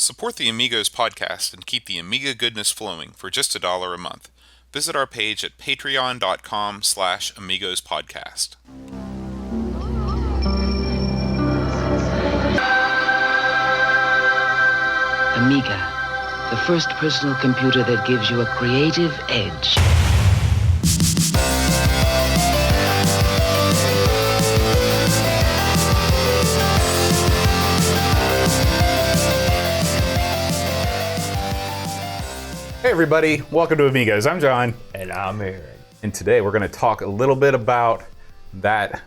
Support the Amigos podcast and keep the Amiga goodness flowing for just $1 a month. Visit our page at patreon.com/AmigosPodcast. Amiga, the first personal computer that gives you a creative edge. Hey everybody, welcome to Amigos. I'm John. And I'm Aaron. And today we're going to talk a little bit about that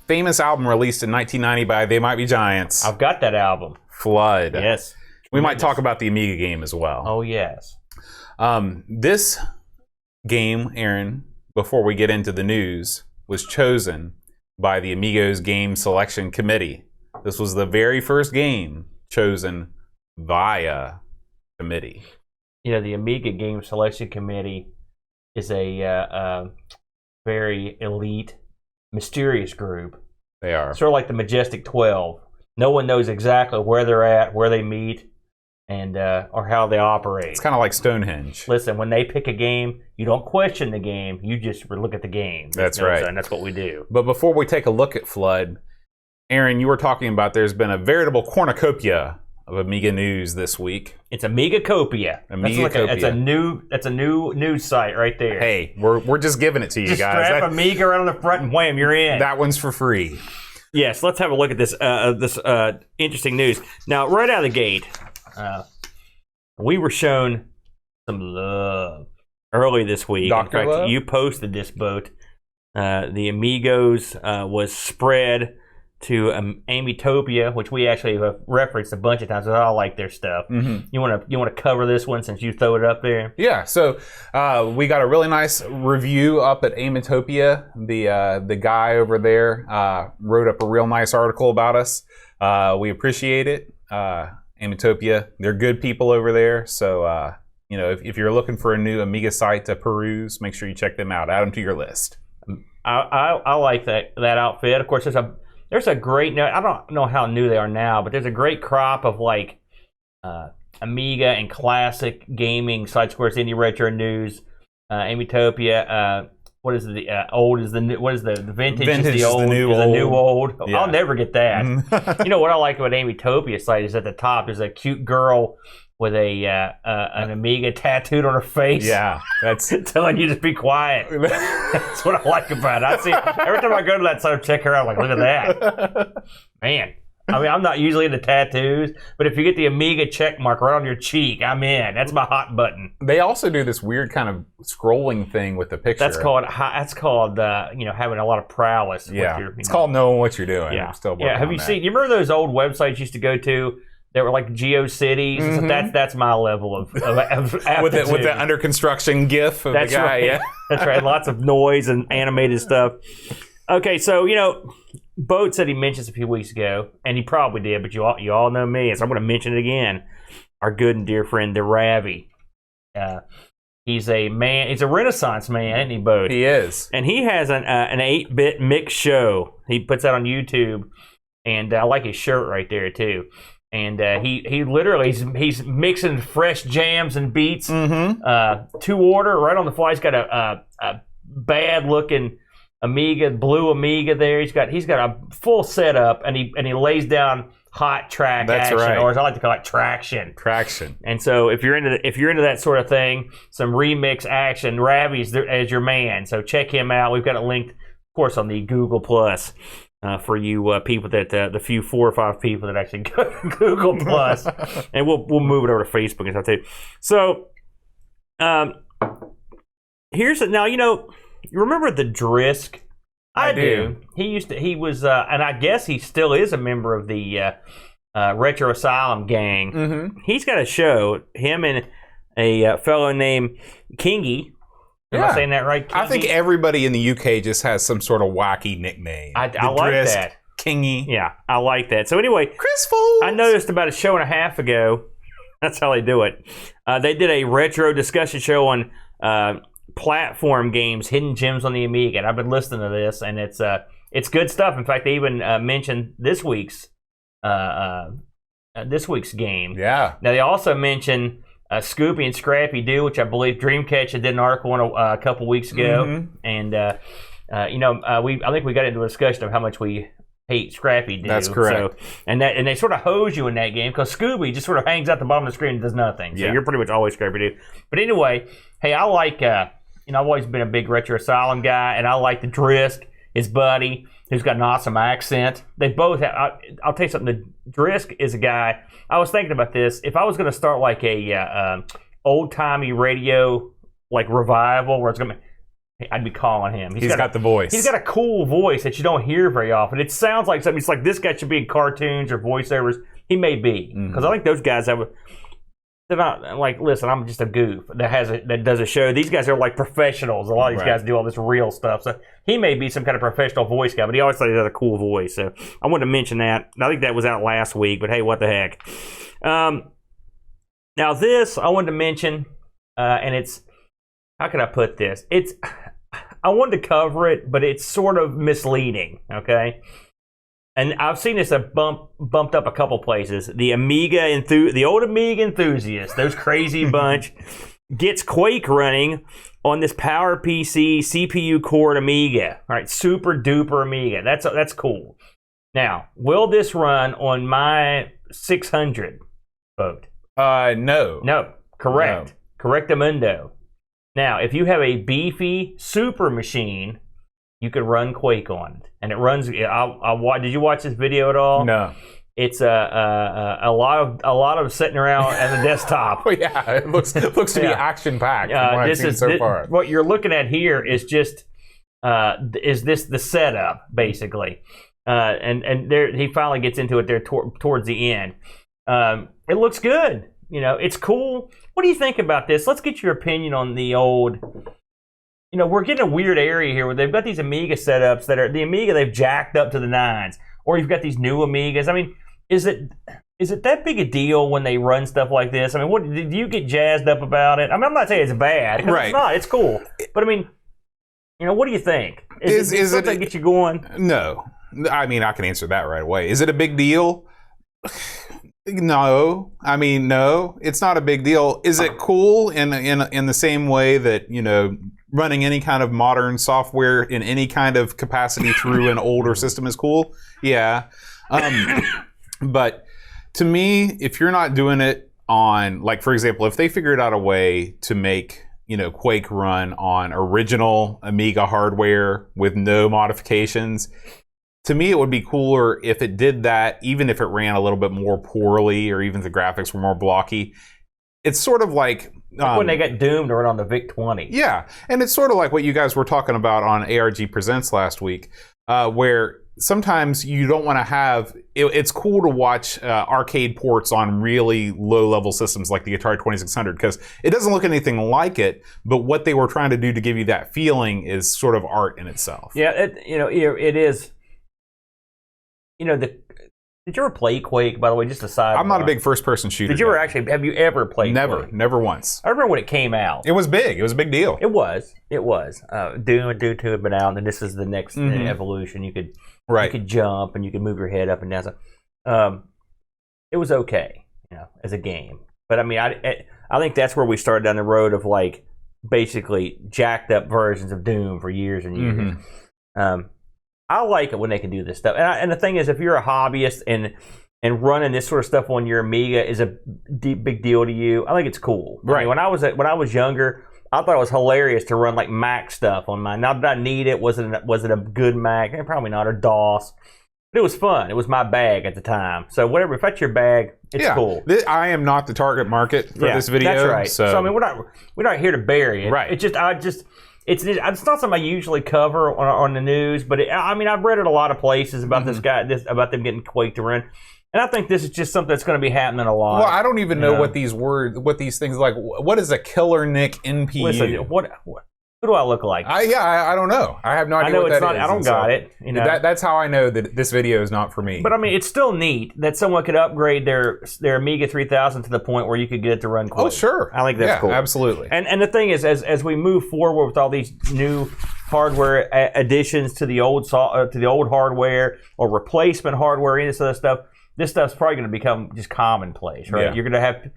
famous album released in 1990 by They Might Be Giants. I've got that album. Flood. Yes. We might talk about the Amiga game as well. Oh, yes. This game, Aaron, before we get into the news, was chosen by the Amigos Game Selection Committee. This was the very first game chosen via committee. You know, the Amiga Game Selection Committee is a very elite, mysterious group. They are. Sort of like the Majestic 12. No one knows exactly where they're at, where they meet, and or how they operate. It's kind of like Stonehenge. Listen, when they pick a game, you don't question the game. You just look at the game. That's right. And that's what we do. But before we take a look at Flood, Aaron, you were talking about there's been a veritable cornucopia of Amiga news this week. It's Amigacopia. It's a new news site right there. Hey, we're just giving it to you just guys. Strap Amiga right on the front and wham, you're in. That one's for free. Yes, let's have a look at this interesting news. Now, right out of the gate, we were shown some love early this week. Dr. In fact, Love? you posted this boat. The Amigos was spread to Amitopia, which we actually have referenced a bunch of times. I like their stuff. Mm-hmm. You want to cover this one since you throw it up there? Yeah, so we got a really nice review up at Amitopia. The guy over there wrote up a real nice article about us. We appreciate it. Amitopia, they're good people over there. So you know, if you're looking for a new Amiga site to peruse, make sure you check them out. Add them to your list. I like that outfit. Of course, there's a great, I don't know how new they are now, but there's a great crop of like Amiga and classic gaming sites. Of course, Indie Retro News, Amitopia. What is the old is the new? What is the vintage? Vintage is the old. The new is old. The new old. Yeah. I'll never get that. You know what I like about Amitopia site is at the top. There's a cute girl with an Amiga tattooed on her face. Yeah, that's telling you to be quiet. That's what I like about it. I see every time I go to that site, I check her out. I'm like, look at that, man. I mean, I'm not usually into tattoos, but if you get the Amiga check mark right on your cheek, I'm in. That's my hot button. They also do this weird kind of scrolling thing with the picture. That's called you know, having a lot of prowess. Yeah, with it's called knowing what you're doing. Yeah, I'm still yeah. Have you seen? You remember those old websites you used to go to? That were like GeoCities. Mm-hmm. That's my level of with the under construction GIF of that's the guy. Right. Yeah, that's right. Lots of noise and animated stuff. Okay, so you know, Boat said he mentioned a few weeks ago, and he probably did, but you all know me, so I'm going to mention it again. Our good and dear friend, the Ravi. He's a man. He's a Renaissance man, isn't he, Boat? he is. And he has an 8-bit mix show. He puts that on YouTube, and I like his shirt right there too. And he literally he's mixing fresh jams and beats to order right on the fly. He's got a bad looking Amiga, blue Amiga there. He's got a full setup, and he lays down hot track action, right. or as I like to call it, traction. Traction. And so if you're into that sort of thing, some remix action, Ravi's as your man. So check him out. We've got it linked, of course, on the Google Plus. For you people that the few 4 or 5 people that actually go to Google Plus, and we'll move it over to Facebook and stuff too. So, here's now you know you remember the Drisk? I do. He was and I guess he still is a member of the Retro Asylum gang. Mm-hmm. He's got a show. Him and a fellow named Kingy. Am I saying that right? Kingy? I think everybody in the UK just has some sort of wacky nickname. I like Drisk, that. Kingy. Yeah, I like that. So anyway, Chris Foles. I noticed about a show and a half ago, that's how they do it. They did a retro discussion show on platform games, hidden gems on the Amiga. And I've been listening to this, and it's good stuff. In fact, they even mentioned this week's this week's game. Yeah. Now they also mentioned Scoopy and Scrappy Doo, which I believe Dreamcatcher did an article on a couple weeks ago, and I think we got into a discussion of how much we hate Scrappy Doo. That's correct. So, and they sort of hose you in that game because Scooby just sort of hangs out the bottom of the screen and does nothing. So you're pretty much always Scrappy Doo. But anyway, hey, I like I've always been a big Retro Asylum guy, and I like the Drisk, his buddy, who's got an awesome accent. They both have. I'll tell you something. The Drisk is a guy. I was thinking about this. If I was going to start like a old timey radio like revival, where it's going to, I'd be calling him. He's got the voice. He's got a cool voice that you don't hear very often. It sounds like something. It's like this guy should be in cartoons or voiceovers. He may be because I think those guys have. They're not like, listen, I'm just a goof that does a show. These guys are like professionals. A lot of these guys do all this real stuff. So he may be some kind of professional voice guy, but he always says he has a cool voice. So I wanted to mention that. I think that was out last week, but hey, what the heck. Now this I wanted to mention, and it's, how can I put this? I wanted to cover it, but it's sort of misleading, okay? And I've seen this bumped up a couple places. The old Amiga enthusiast, those crazy bunch, gets Quake running on this PowerPC CPU core Amiga. All right, super duper Amiga. That's cool. Now, will this run on my 600 boat? No. No, correct. No. Correctamundo. Now, if you have a beefy super machine, you could run Quake on it, and it runs. Did you watch this video at all? No. It's a lot of sitting around at the desktop. Oh yeah, it looks to be action packed. Far. What you're looking at here is just the setup basically, and there he finally gets into it there towards the end. It looks good. It's cool. What do you think about this? Let's get your opinion on the old. We're getting a weird area here where they've got these Amiga setups that are the Amiga they've jacked up to the nines, or you've got these new Amigas. I mean, is it that big a deal when they run stuff like this? I mean, what do you get jazzed up about it? I mean, I'm not saying it's bad. Right. It's not. It's cool. But I mean, what do you think? Is it something that gets you going? No. I mean, I can answer that right away. Is it a big deal? No. I mean, no. It's not a big deal. Is it cool in the same way that running any kind of modern software in any kind of capacity through an older system is cool? Yeah. But to me, if you're not doing it on, like, for example, if they figured out a way to make, Quake run on original Amiga hardware with no modifications, to me it would be cooler if it did that, even if it ran a little bit more poorly or even the graphics were more blocky. It's sort of like when they got Doom to run on the VIC-20. Yeah, and it's sort of like what you guys were talking about on ARG Presents last week, where sometimes you don't want to have. It's cool to watch arcade ports on really low-level systems like the Atari 2600 because it doesn't look anything like it, but what they were trying to do to give you that feeling is sort of art in itself. Yeah, it is. Did you ever play Quake, by the way, just a side? I'm not a big first-person shooter. Did you ever actually, have you ever played Quake? Never once. I remember when it came out. It was big. It was a big deal. It was. Doom and Doom 2 had been out, and then this is the next evolution. You could jump, and you could move your head up and down. So, it was okay, as a game. But, I mean, I think that's where we started down the road of, like, basically jacked up versions of Doom for years and years. I like it when they can do this stuff. And the thing is, if you're a hobbyist and running this sort of stuff on your Amiga is a big deal to you, I think it's cool. Right. I mean, when I was younger, I thought it was hilarious to run like Mac stuff on mine. Now, did I need it? Was it a good Mac? Probably not, or DOS. But it was fun. It was my bag at the time. So whatever, if that's your bag, it's cool. I am not the target market for this video. That's right. So I mean, we're not here to bury it. Right. It's not something I usually cover on the news, but I've read it a lot of places about this guy, about them getting Quake to run, and I think this is just something that's going to be happening a lot. Well, I don't even know what these things like. What is a Killer Nick NPU? Listen, who do I look like? I don't know. I have no idea. I know what it's that not. is. I don't got it. That's how I know that this video is not for me. But I mean, it's still neat that someone could upgrade their Amiga 3000 to the point where you could get it to run Quake. Oh, sure. I think that's cool. Absolutely. And the thing is, as we move forward with all these new hardware additions to the old hardware or replacement hardware and this other stuff, this stuff's probably going to become just commonplace, right? Yeah. You're going to have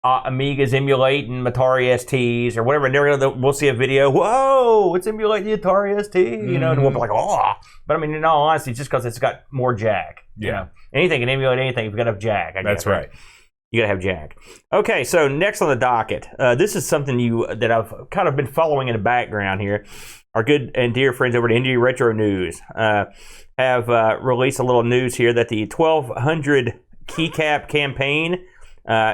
Amigas emulating Atari STs or whatever. And we'll see a video. Whoa, it's emulating the Atari ST. You know, and we'll be like, oh. But I mean, in all honesty, just because it's got more jack. You know? Anything can emulate anything if you've got enough jack. That's right. You gotta have jack. Okay, so next on the docket, this is something that I've kind of been following in the background here. Our good and dear friends over at Indie Retro News have released a little news here that the 1200 keycap campaign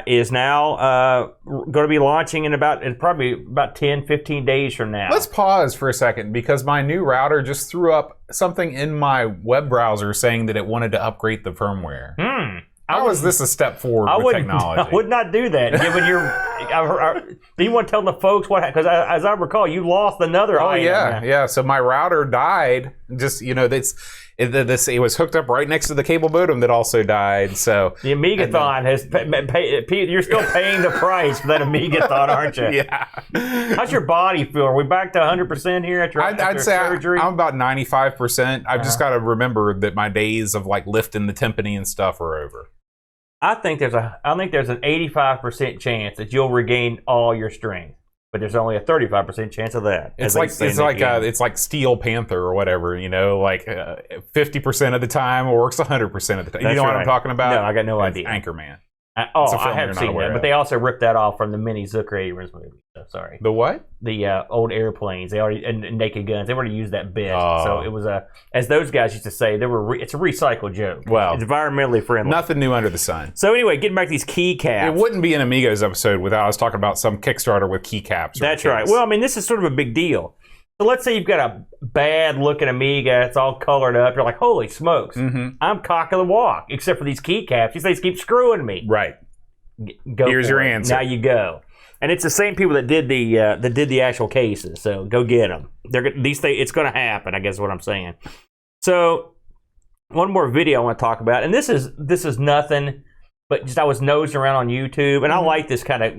is now going to be launching in probably about 10, 15 days from now. Let's pause for a second because my new router just threw up something in my web browser saying that it wanted to upgrade the firmware. How is this a step forward with technology? I would not do that. Given do you want to tell the folks what? Because as I recall, you lost another item. Yeah. So my router died. Just it was hooked up right next to the cable modem that also died. So the Amigathon has you're still paying the price for that Amigathon, aren't you? Yeah. How's your body feel? Are we back to 100% here after I'd say surgery? I'm about 95%. I've just got to remember that my days of like lifting the timpani and stuff are over. I think there's an 85% chance that you'll regain all your strength, but there's only a 35% chance of that. It's like Steel Panther or whatever, like 50% of the time it works 100% of the time. You know what I'm talking about? No, I got no idea. Anchorman. I have seen that, but they also ripped that off from the mini Zucker Abrams movie. So sorry. The what? The old airplanes. They already and Naked Guns. They already used that bit. So it was as those guys used to say, it's a recycled joke. Well, it's environmentally friendly. Nothing new under the sun. So anyway, getting back to these keycaps. It wouldn't be an Amigos episode without us talking about some Kickstarter with keycaps. That's right. Well, I mean, this is sort of a big deal. So let's say you've got a bad-looking Amiga. It's all colored up. You're like, holy smokes. I'm cock of the walk, except for these keycaps. These things keep screwing me. Right. Here's your answer. Now you go. And it's the same people that did the actual cases. So go get them. It's going to happen, I guess is what I'm saying. So one more video I want to talk about. And this is nothing, but just I was nosing around on YouTube. And I like this kind of...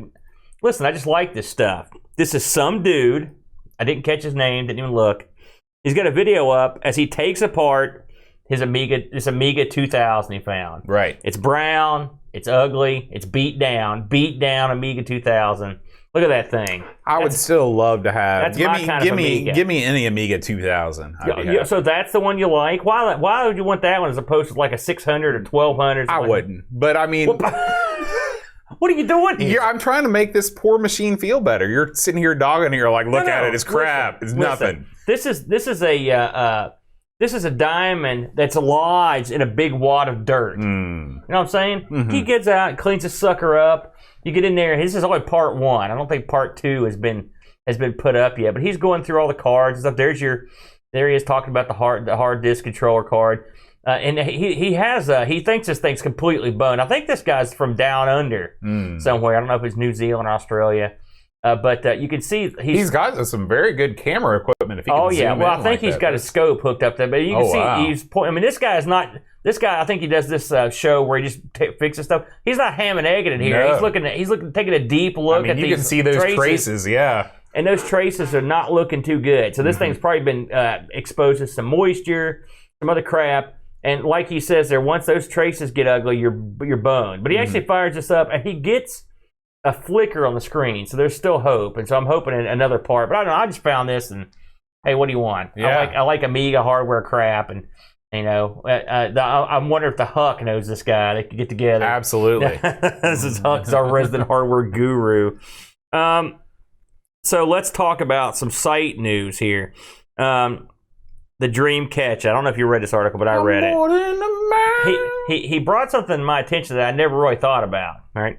Listen, I just like this stuff. This is some dude... I didn't catch his name, didn't even look. He's got a video up as he takes apart this Amiga 2000 he found. Right. It's brown, it's ugly, it's beat down Amiga 2000. Look at that thing. I would still love to have. That's my kind of Amiga. Give me any Amiga 2000. So that's the one you like? Why would you want that one as opposed to like a 600 or 1200? I wouldn't. But I mean... What are you doing here? I'm trying to make this poor machine feel better. You're sitting here dogging it. You're like, look at it. It's crap. It's nothing. This is a diamond that's lodged in a big wad of dirt. You know what I'm saying? Mm-hmm. He gets out, cleans the sucker up. You get in there. This is only part one. I don't think part two has been put up yet. But he's going through all the cards and stuff. There he is talking about the hard disk controller card. And he thinks this thing's completely boned. I think this guy's from down under somewhere. I don't know if it's New Zealand or Australia. But you can see he's got some very good camera equipment. If he can zoom well, in I think he's got a scope hooked up there. But you can see he's pointing. I mean, this guy is not. This guy, I think he does this show where he just fixes stuff. He's not ham and egging it here. No. He's taking a deep look at these. You can see those traces, yeah. And those traces are not looking too good. So this thing's probably been exposed to some moisture, some other crap. And like he says there, once those traces get ugly, you're boned. But he actually fires this up, and he gets a flicker on the screen. So there's still hope. And so I'm hoping in another part. But I don't know. I just found this, and hey, what do you want? Yeah. I like Amiga hardware crap, and I'm wondering if the Huck knows this guy. They could get together. Absolutely. This is Huck's our resident hardware guru. So let's talk about some site news here. The Dream Catch. I don't know if you read this article, but I read it. He brought something to my attention that I never really thought about. Right?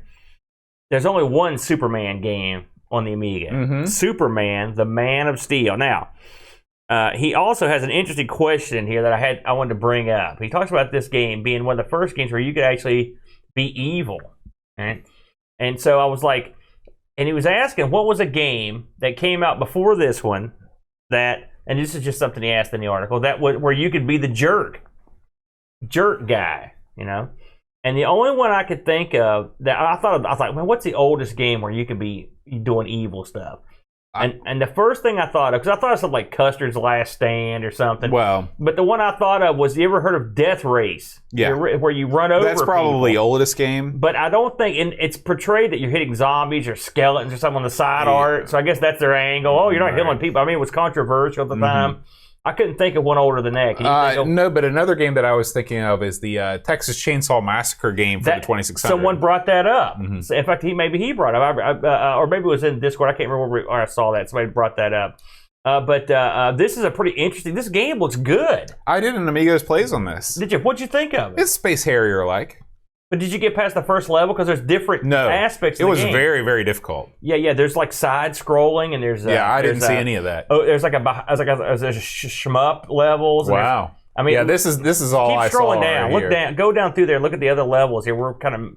There's only one Superman game on the Amiga. Superman, the Man of Steel. Now, he also has an interesting question here that I wanted to bring up. He talks about this game being one of the first games where you could actually be evil. Right? And so I was like, and he was asking what was a game that came out before this one that. And this is just something he asked in the article, where you could be the jerk guy, And the only one I could think of that I thought, well, what's the oldest game where you could be doing evil stuff? And the first thing I thought of, because I thought of something like Custer's Last Stand or something. Well, but the one I thought of was, you ever heard of Death Race? Yeah. Where you run over that's probably people. oldest game. But I don't think, and it's portrayed that you're hitting zombies or skeletons or something on the side art. So I guess that's their angle. Oh, you're not killing people. I mean, it was controversial at the time. I couldn't think of one older than that. Can you think of... No, but another game that I was thinking of is the Texas Chainsaw Massacre game for the 2600. Someone brought that up. So in fact, maybe he brought it up. Or maybe it was in Discord. I can't remember where I saw that. Somebody brought that up. But this is a pretty interesting... This game looks good. I did an Amigos Plays on this. Did you? What'd you think of it? It's Space Harrier-like. But did you get past the first level? Because there's different aspects of the game. It was very, very difficult. Yeah. There's like side scrolling, and there's I didn't see any of that. Oh, there's like there's shmup levels. Wow. I mean, this is all I saw. Keep scrolling down. Right Look here. down. Go down through there. Look at the other levels here. We're kind of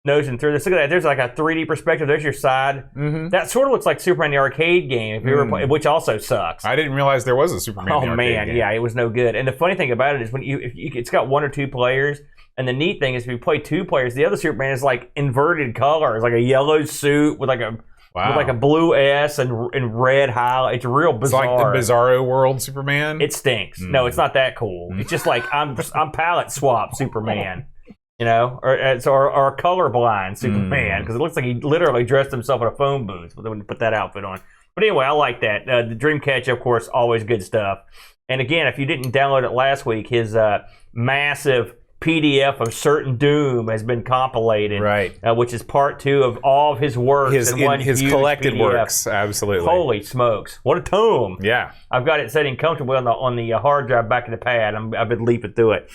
nosing through this. Look at that. There's like a 3D perspective. There's your side. That sort of looks like Superman the arcade game, if you ever play, which also sucks. I didn't realize there was a Superman the arcade game. Yeah, it was no good. And the funny thing about it is it's got 1 or 2 players. And the neat thing is, if you play 2 players, the other Superman is like inverted colors, like a yellow suit with like a blue S and red highlight. It's real bizarre. It's like the Bizarro World Superman. It stinks. No, it's not that cool. It's just like I'm palette swap Superman, or a colorblind Superman, because it looks like he literally dressed himself in a phone booth when he put that outfit on. But anyway, I like that. The Dreamcatcher, of course, always good stuff. And again, if you didn't download it last week, his massive PDF of Certain Doom has been compilated, right? Which is part 2 of all of his works. His collected PDF. works, absolutely. Holy smokes, what a tome! Yeah, I've got it setting comfortably on the hard drive back in the pad. I've been leaping through it.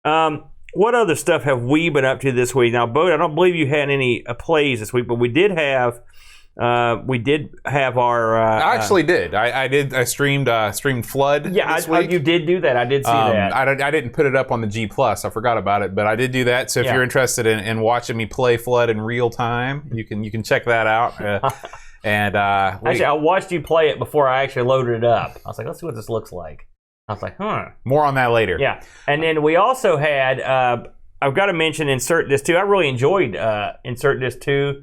What other stuff have we been up to this week? Now, Bo, I don't believe you had any plays this week, but we did have our. I actually did. I streamed Flood. Yeah, this week. You did do that. I did see that. I didn't put it up on the G Plus. I forgot about it, but I did do that. So if you're interested in watching me play Flood in real time, you can check that out. And actually, I watched you play it before I actually loaded it up. I was like, let's see what this looks like. I was like, More on that later. Yeah, and then we also had. I've got to mention Insert Disc 2. I really enjoyed Insert Disc 2.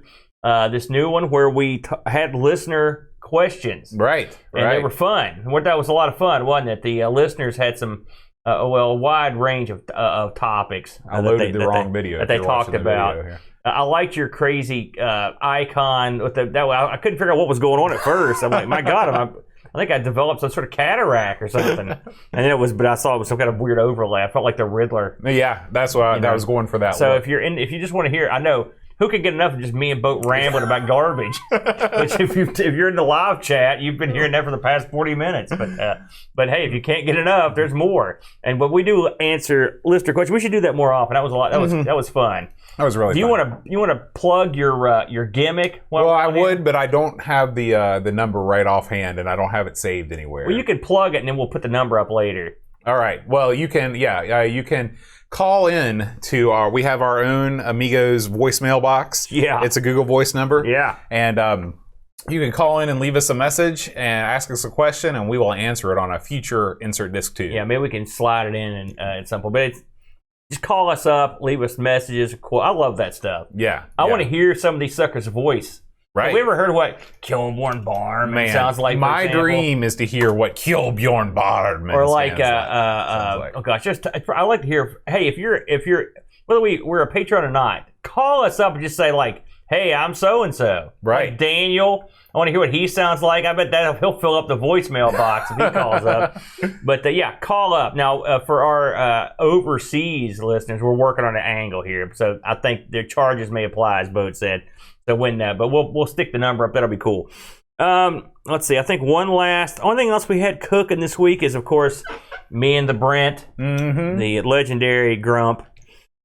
This new one where we had listener questions. Right. And they were fun. That was a lot of fun, wasn't it? The listeners had some, a wide range of topics. I loaded the wrong video that they talked about. I liked your crazy icon with I couldn't figure out what was going on at first. I'm like, my God, I think I developed some sort of cataract or something. And then but I saw it was some kind of weird overlap. I felt like the Riddler. Yeah, that's why I was going for that. So if you just want to hear, I know. Who could get enough of just me and Boat rambling about garbage? Which if you're in the live chat, you've been hearing that for the past 40 minutes. But hey, if you can't get enough, there's more. But we do answer listener questions. We should do that more often. That was a lot. That was fun. That was really. Do you want to plug your gimmick? Well, I would, but I don't have the number right offhand, and I don't have it saved anywhere. Well, you can plug it, and then we'll put the number up later. All right. Well, you can. You can. Call in to we have our own Amigos voicemail box. Yeah. It's a Google Voice number. Yeah. And you can call in and leave us a message and ask us a question, and we will answer it on a future Insert Disc 2. Yeah, maybe we can slide it in at some point. But just call us up, leave us messages. I love that stuff. Yeah. I want to hear some of these suckers' voice. Right. Have we ever heard what Killborn Barman sounds like? My dream is to hear what Killbjorn Barman or like, oh gosh, I like to hear. Hey, if you're whether we're a patron or not, call us up and just say like, hey, I'm so and so. Right, like Daniel. I want to hear what he sounds like. I bet that he'll fill up the voicemail box if he calls up. But yeah, call up now for our overseas listeners. We're working on an angle here, so I think their charges may apply, as Boat said. So but we'll stick the number up. That'll be cool. Let's see. I think only thing else we had cooking this week is, of course, me and the Brent, the legendary Grump.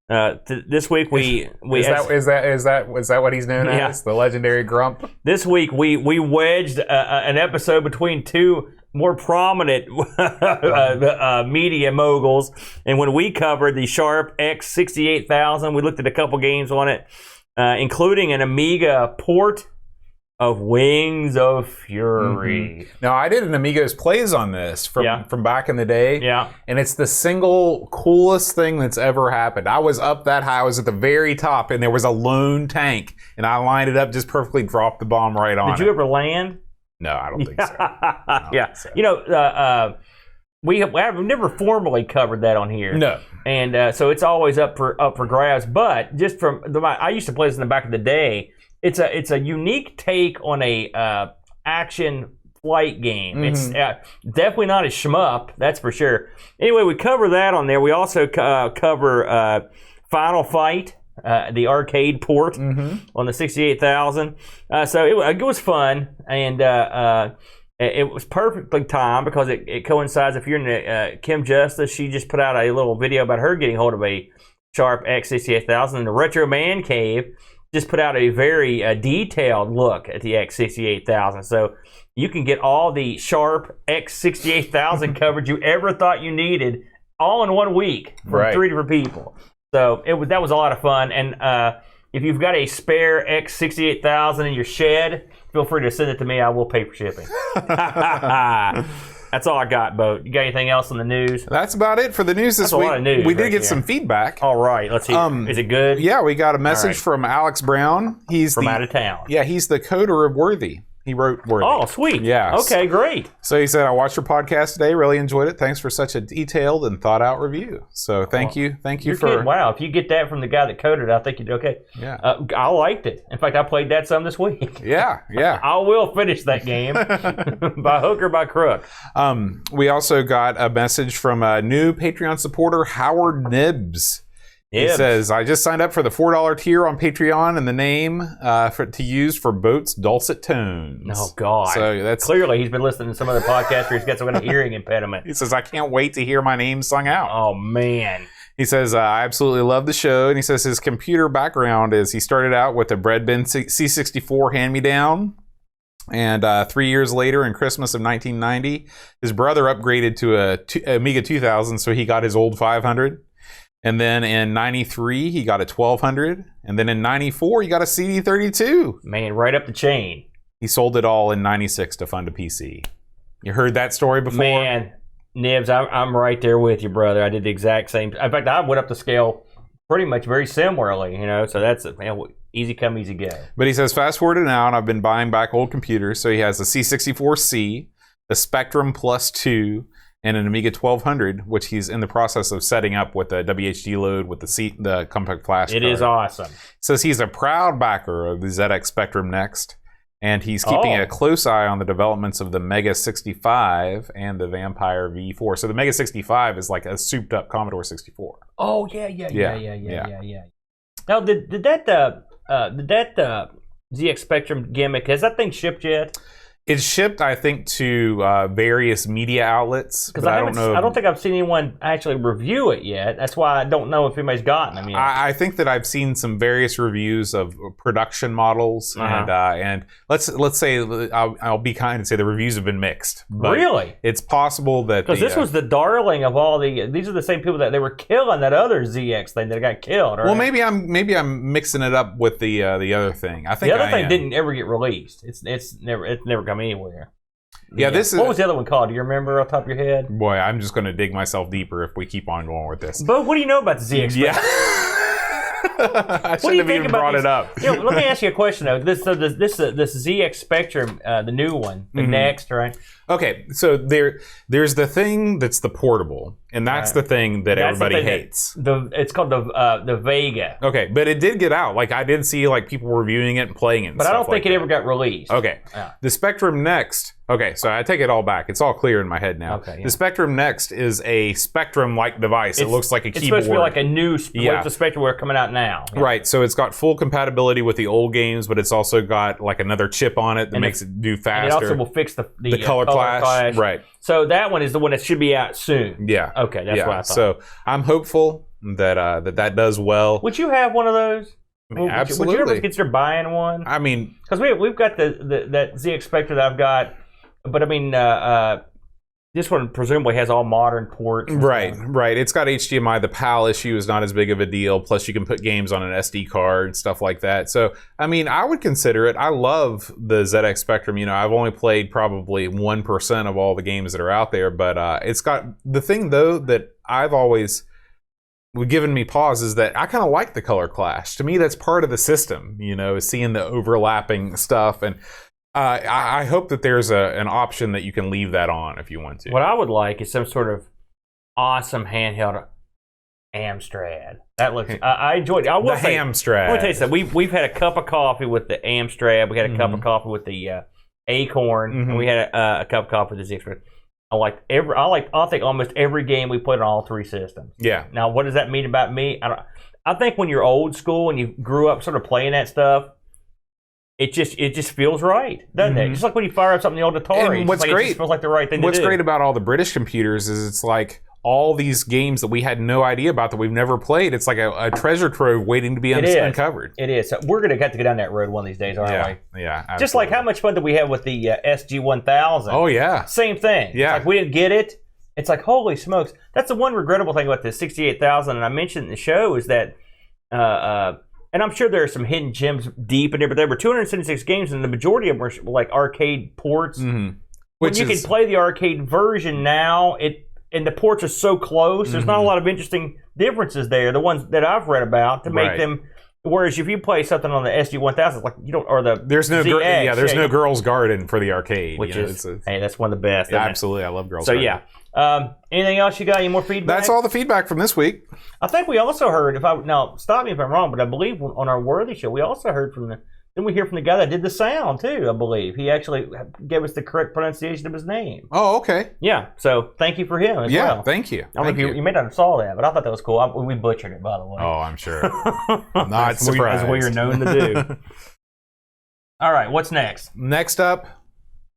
This week is that what he's known as, the legendary Grump? This week we wedged an episode between two more prominent media moguls, and when we covered the Sharp X68000, we looked at a couple games on it. Including an Amiga port of Wings of Fury. Now, I did an Amigos Plays on this from back in the day. Yeah. And it's the single coolest thing that's ever happened. I was up that high. I was at the very top, and there was a lone tank. And I lined it up just perfectly, dropped the bomb right on it. Did you ever land? No, I don't think so. I don't Yeah. think so. You know, we've never formally covered that on here. No. And so it's always up for grabs. But just from I used to play this in the back of the day. It's a unique take on a action flight game. It's definitely not a shmup, that's for sure. Anyway, we cover that on there. We also cover Final Fight, the arcade port on the 68,000. So it was fun, and it was perfectly timed because it coincides. If you're in Kim Justice, she just put out a little video about her getting hold of a Sharp X68000, and the Retro Man Cave just put out a very detailed look at the X68000. So you can get all the Sharp X68000 coverage you ever thought you needed all in 1 week from 3 different people. So that was a lot of fun. And if you've got a spare X68000 in your shed, feel free to send it to me. I will pay for shipping. That's all I got, Bo. You got anything else in the news? That's about it for the news this week. A lot of news we did right get there. some feedback. All right, let's hear. Is it good? Yeah, we got a message right. from Alex Brown. He's From out of town. Yeah, he's the coder of Worthy. He wrote Worthy. Oh, sweet. Yeah. Okay, great. So he said, I watched your podcast today. Really enjoyed it. Thanks for such a detailed and thought out review. So thank you. Thank you You're for. kidding. Wow, if you get that from the guy that coded it, I think you'd okay. Yeah. I liked it. In fact, I played that some this week. Yeah. I will finish that game by hook or by crook. We also got a message from a new Patreon supporter, Howard Nibbs. He says, I just signed up for the $4 tier on Patreon and the name to use for Boat's dulcet tones. Oh, God. So that's Clearly, he's been listening to some other podcasts where he's got some kind of hearing impediment. He says, I can't wait to hear my name sung out. Oh, man. He says, I absolutely love the show. And he says his computer background is he started out with a Breadbin C64 hand-me-down. And 3 years later, in Christmas of 1990, his brother upgraded to a Amiga 2000, so he got his old 500. And then in 93, he got a 1200. And then in 94, he got a CD32. Man, right up the chain. He sold it all in 96 to fund a PC. You heard that story before? Man, Nibs, I'm right there with you, brother. I did the exact same. In fact, I went up the scale pretty much very similarly, so that's it, man. Easy come, easy go. But he says, fast forward to now, and I've been buying back old computers. So he has a C64C, the Spectrum Plus 2, and an Amiga 1200, which he's in the process of setting up with a WHD load with the compact flash card. It is awesome. Says he's a proud backer of the ZX Spectrum Next, and he's keeping a close eye on the developments of the Mega 65 and the Vampire V4. So the Mega 65 is like a souped-up Commodore 64. Oh yeah. Now, did that ZX Spectrum gimmick, has that thing shipped yet? It's shipped, I think, to various media outlets. Because I don't know. I don't think I've seen anyone actually review it yet. That's why I don't know if anybody's gotten them yet. I think that I've seen some various reviews of production models, and let's say I'll be kind and say the reviews have been mixed. But really? It's possible that because this was the darling of all the. These are the same people that they were killing that other ZX thing that got killed. Right? Well, maybe I'm mixing it up with the other thing. I think the other thing didn't ever get released. It's never come anywhere. Yeah, this is. What was the other one called? Do you remember off the top of your head? Boy, I'm just going to dig myself deeper if we keep on going with this. But what do you know about the ZX? Yeah. I shouldn't have even brought it up. Let me ask you a question though. This ZX Spectrum, the new one, the next, right? Okay, so there's the thing that's the portable, and that's the thing that everybody hates. It's called the Vega. Okay, but it did get out. Like I did see like people reviewing it and playing it. But I don't think it ever got released. Okay, the Spectrum Next. Okay, so I take it all back. It's all clear in my head now. Okay, The Spectrum Next is a Spectrum-like device. It looks like a keyboard. It's supposed to be like a new the Spectrum we're coming out now. Yeah. Right, so it's got full compatibility with the old games, but it's also got like another chip on it that makes it do faster. And it also will fix the color clash. Right. So that one is the one that should be out soon. Yeah. Okay, that's what I thought. So I'm hopeful that that does well. Would you have one of those? Absolutely. Would you ever consider buying one? I mean, because we've got that ZX Spectrum that I've got, but I mean, this one presumably has all modern ports. Right. It's got HDMI. The PAL issue is not as big of a deal. Plus, you can put games on an SD card, stuff like that. So, I mean, I would consider it. I love the ZX Spectrum. I've only played probably 1% of all the games that are out there, but it's got the thing though that I've always given me pause is that I kind of like the color clash. To me, that's part of the system. Is seeing the overlapping stuff and. I hope that there's an option that you can leave that on if you want to. What I would like is some sort of awesome handheld Amstrad. That looks. I enjoyed it. I will say, Hamstrad. I want to tell you something. We've had a cup of coffee with the Amstrad. We had a cup of coffee with the Acorn, and we had a cup of coffee with the Zixford. I think almost every game we played on all three systems. Yeah. Now, what does that mean about me? I think when you're old school and you grew up sort of playing that stuff, it just feels right, doesn't it? Just like when you fire up something in the old Atari. And what's great, it just feels like the right thing to do. What's great about all the British computers is it's like all these games that we had no idea about that we've never played. It's like a treasure trove waiting to be uncovered. It is. So we're going to have to go down that road one of these days, aren't we? Yeah, absolutely. Just like how much fun did we have with the SG-1000? Oh, yeah. Same thing. Yeah. It's like we didn't get it. It's like, holy smokes. That's the one regrettable thing about the 68,000, and I mentioned in the show, is that, and I'm sure there are some hidden gems deep in there, but there were 276 games, and the majority of them were like arcade ports. When you can play the arcade version now, and the ports are so close, there's not a lot of interesting differences there, the ones that I've read about, to make them. Whereas if you play something on the SG-1000, like you don't, or the there's no ZX, there's no Girls Garden for the arcade, which is hey, that's one of the best. Yeah, absolutely, I love Girls So Garden. anything else you got? Any more feedback? That's all the feedback from this week. I think we also heard. Now stop me if I'm wrong, but I believe on our Worthy show we also heard from the. Didn't we hear from the guy that did the sound too? I believe he actually gave us the correct pronunciation of his name. Oh, okay. Yeah. So thank you for him as well. Yeah, thank you. I don't know if you may not have saw that, but I thought that was cool. We butchered it, by the way. Oh, I'm sure. I'm not surprised. As we are known to do. All right, what's next? Next up,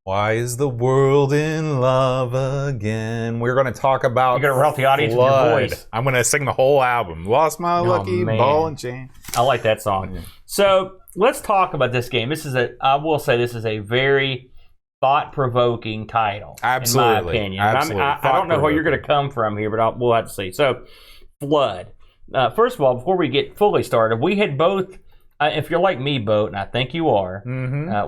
why is the world in love again? We're going to talk about. You're going to route the audience with your voice. I'm going to sing the whole album. Lost my lucky ball and chain. I like that song. So let's talk about this game. I will say this is a very thought-provoking title. Absolutely. In my opinion. Absolutely. I don't know where you're going to come from here, but we'll have to see. So, Flood. First of all, before we get fully started, we had both, if you're like me, Boat, and I think you are,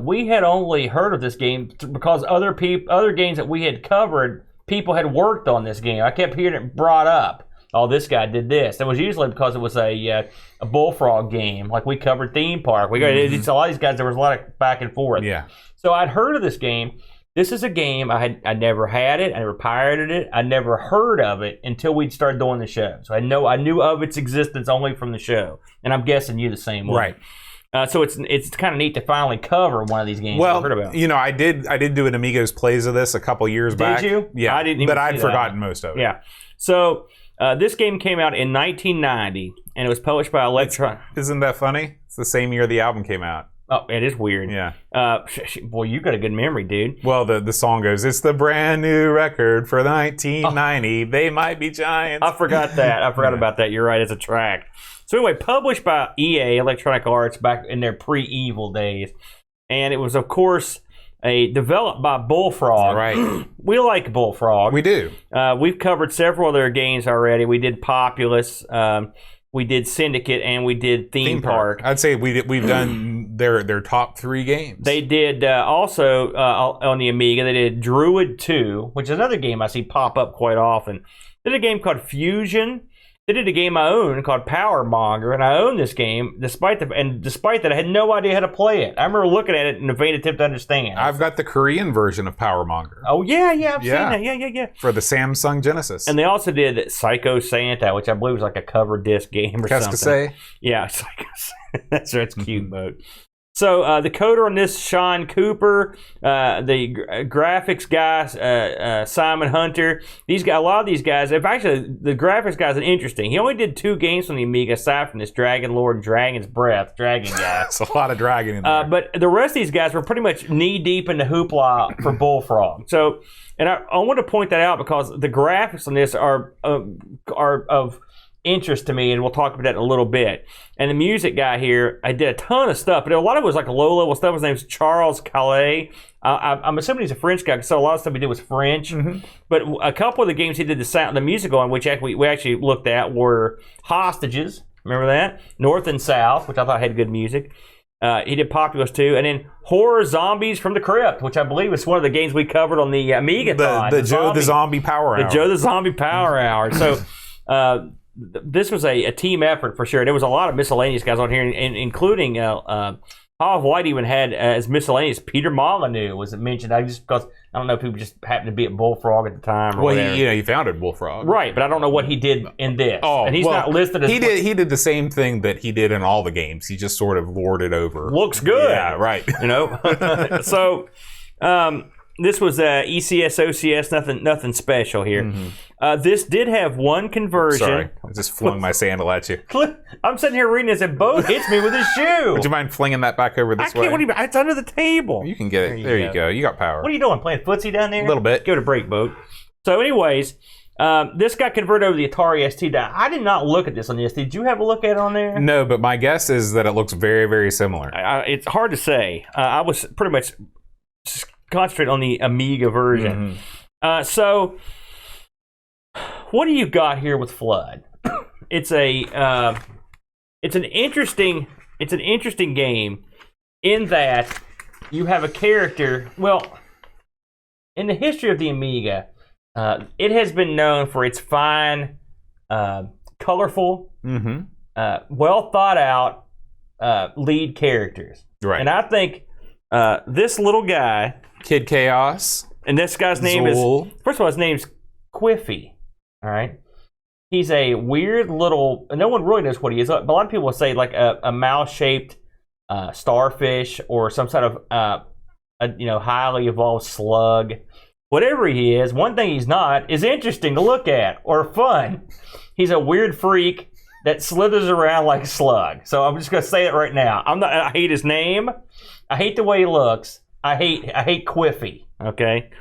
we had only heard of this game because other games that we had covered, people had worked on this game. I kept hearing it brought up. Oh, this guy did this. It was usually because it was a Bullfrog game. Like we covered Theme Park. We got a lot of these guys. There was a lot of back and forth. Yeah. So I'd heard of this game. This is a game I never had it. I never pirated it. I never heard of it until we'd started doing the show. So I knew of its existence only from the show. And I'm guessing you the same way. Right. So it's kind of neat to finally cover one of these games I've heard about. You know, I did do an Amigos plays of this a couple years back. Did you? Yeah. I didn't even but I'd see forgotten most of it. Yeah. So this game came out in 1990, and it was published by Electron. Isn't that funny? It's the same year the album came out. Oh, it is weird. Yeah. Boy, you got a good memory, dude. Well, the song goes, it's the brand new record for 1990. They might be giants. I forgot that. I forgot about that. You're right. It's a track. So anyway, published by EA, Electronic Arts, back in their pre-Evil days. And it was, of course, developed by Bullfrog. Right. We like Bullfrog. We do. We've covered several of their games already. We did Populous. We did Syndicate, and we did Theme Park. I'd say we've done their top 3 games. They did also on the Amiga. They did Druid 2, which is another game I see pop up quite often. They did a game called Fusion. They did a game I own called Power Monger, and I own this game despite that I had no idea how to play it. I remember looking at it in a vain attempt to understand. I've got the Korean version of Power Monger. Oh yeah, I've seen that. Yeah. For the Samsung Genesis. And they also did Psycho Santa, which I believe was like a cover disc game or something. Cascase? Yeah, Psycho Santa. That's cute, Boat. So the coder on this, Sean Cooper, the graphics guy, Simon Hunter. A lot of these guys. Actually, the graphics guy's interesting. He only did 2 games on the Amiga, aside from this Dragon Lord and Dragon's Breath dragon guy. It's a lot of dragon in there. But the rest of these guys were pretty much knee deep in the hoopla for Bullfrog. So, and I want to point that out because the graphics on this are of interest to me, and we'll talk about that in a little bit. And the music guy here, I did a ton of stuff, but a lot of it was like low-level stuff. His name's Charles Calais. I'm assuming he's a French guy, so a lot of stuff he did was French. But a couple of the games he did the music on, which we actually looked at, were Hostages. Remember that? North and South, which I thought had good music. He did Populous 2, and then Horror Zombies from the Crypt, which I believe is one of the games we covered on the Amiga. The Joe the Zombie Power Hour. The Joe the Zombie Power Hour. So this was a team effort for sure. There was a lot of miscellaneous guys on here, including Hall of Light even had as miscellaneous Peter Molyneux was mentioned. Because I don't know if he just happened to be at Bullfrog at the time. Or Well, whatever. he founded Bullfrog. Right, but I don't know what he did in this. Oh, and he's well, not listed as... He did the same thing that he did in all the games. He just sort of lorded over. Looks good. Yeah, right. You know? So, this was ECS, OCS, nothing special here. Mm-hmm. This did have one conversion. Sorry, I just flung my sandal at you. I'm sitting here reading this and Bo hits me with his shoe. Would you mind flinging that back over this I can't, way? what do you mean? It's under the table. You can get it. There you go. You got power. What are you doing? Playing footsie down there? A little bit. Give it a break, Boat. So, anyways, this got converted over the Atari ST. I did not look at this on the ST. Did you have a look at it on there? No, but my guess is that it looks very, very similar. It's hard to say. I was pretty much concentrated on the Amiga version. So, what do you got here with Flood? It's an interesting game in that you have a character. Well, in the history of the Amiga, it has been known for its fine, colorful, well thought out lead characters. Right. And I think this little guy, Kid Chaos. and this guy's name Zool. is, first of all, his name's Quiffy. All right. He's a weird little, no one really knows what he is, but a lot of people will say like a mouse-shaped starfish or some sort of highly evolved slug. Whatever he is, one thing he's not is interesting to look at or fun. He's a weird freak that slithers around like a slug. So I'm just gonna say it right now. I hate his name. I hate the way he looks. I hate Quiffy. Okay.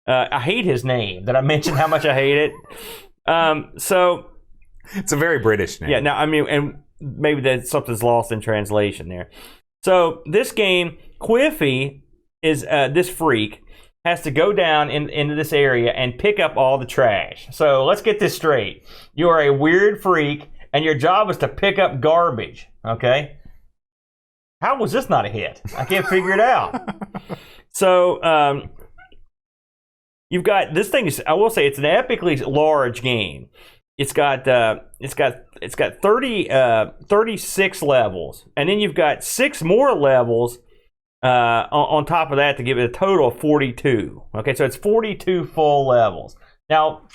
I hate his name. Did I mention how much I hate it? So it's a very British name. Yeah. Now I mean, and maybe that something's lost in translation there. So this game, Quiffy is this freak has to go down into this area and pick up all the trash. So let's get this straight. You are a weird freak, and your job is to pick up garbage. Okay. How was this not a hit? I can't figure it out. So you've got this thing. I will say it's an epically large game. It's got 36 levels, and then you've got 6 more levels on top of that to give it a total of 42. Okay, so it's 42 full levels. Now,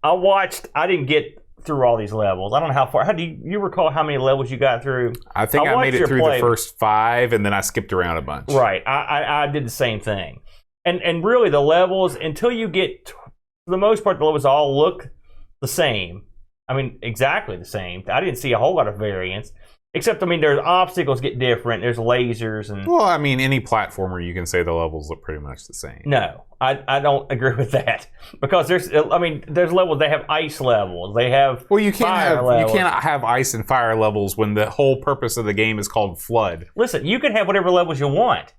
I didn't get through all these levels. I don't know how far. Do you recall how many levels you got through? I think I made it through the first 5, and then I skipped around a bunch. Right, I did the same thing. And really, the levels, until you get, for the most part, the levels all look the same. I mean, exactly the same. I didn't see a whole lot of variance. Except, I mean, there's obstacles get different. There's lasers and... Well, I mean, any platformer, you can say the levels look pretty much the same. No, I don't agree with that. Because there's levels, they have ice levels. They have Well, you levels. cannot have ice and fire levels when the whole purpose of the game is called Flood. Listen, you can have whatever levels you want.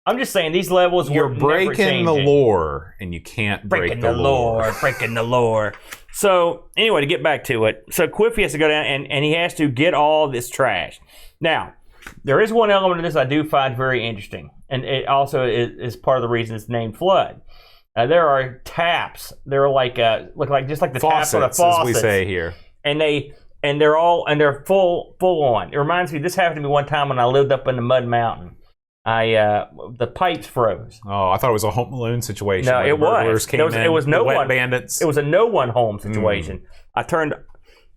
I'm just saying, these levels You're were breaking the lore, and you can't break the lore. Breaking the lore. So, anyway, to get back to it. So, Quiffy has to go down, and he has to get all this trash. Now, there is one element of this I do find very interesting. And it also is part of the reason it's named Flood. There are taps. They're like, look like just like the taps on a faucet. As we say here. And they're full on. It reminds me, this happened to me one time when I lived up in the Mud Mountain. The pipes froze. Oh, I thought it was a Home Alone situation. No, it was. It was no one. Bandits. It was a no one home situation. I turned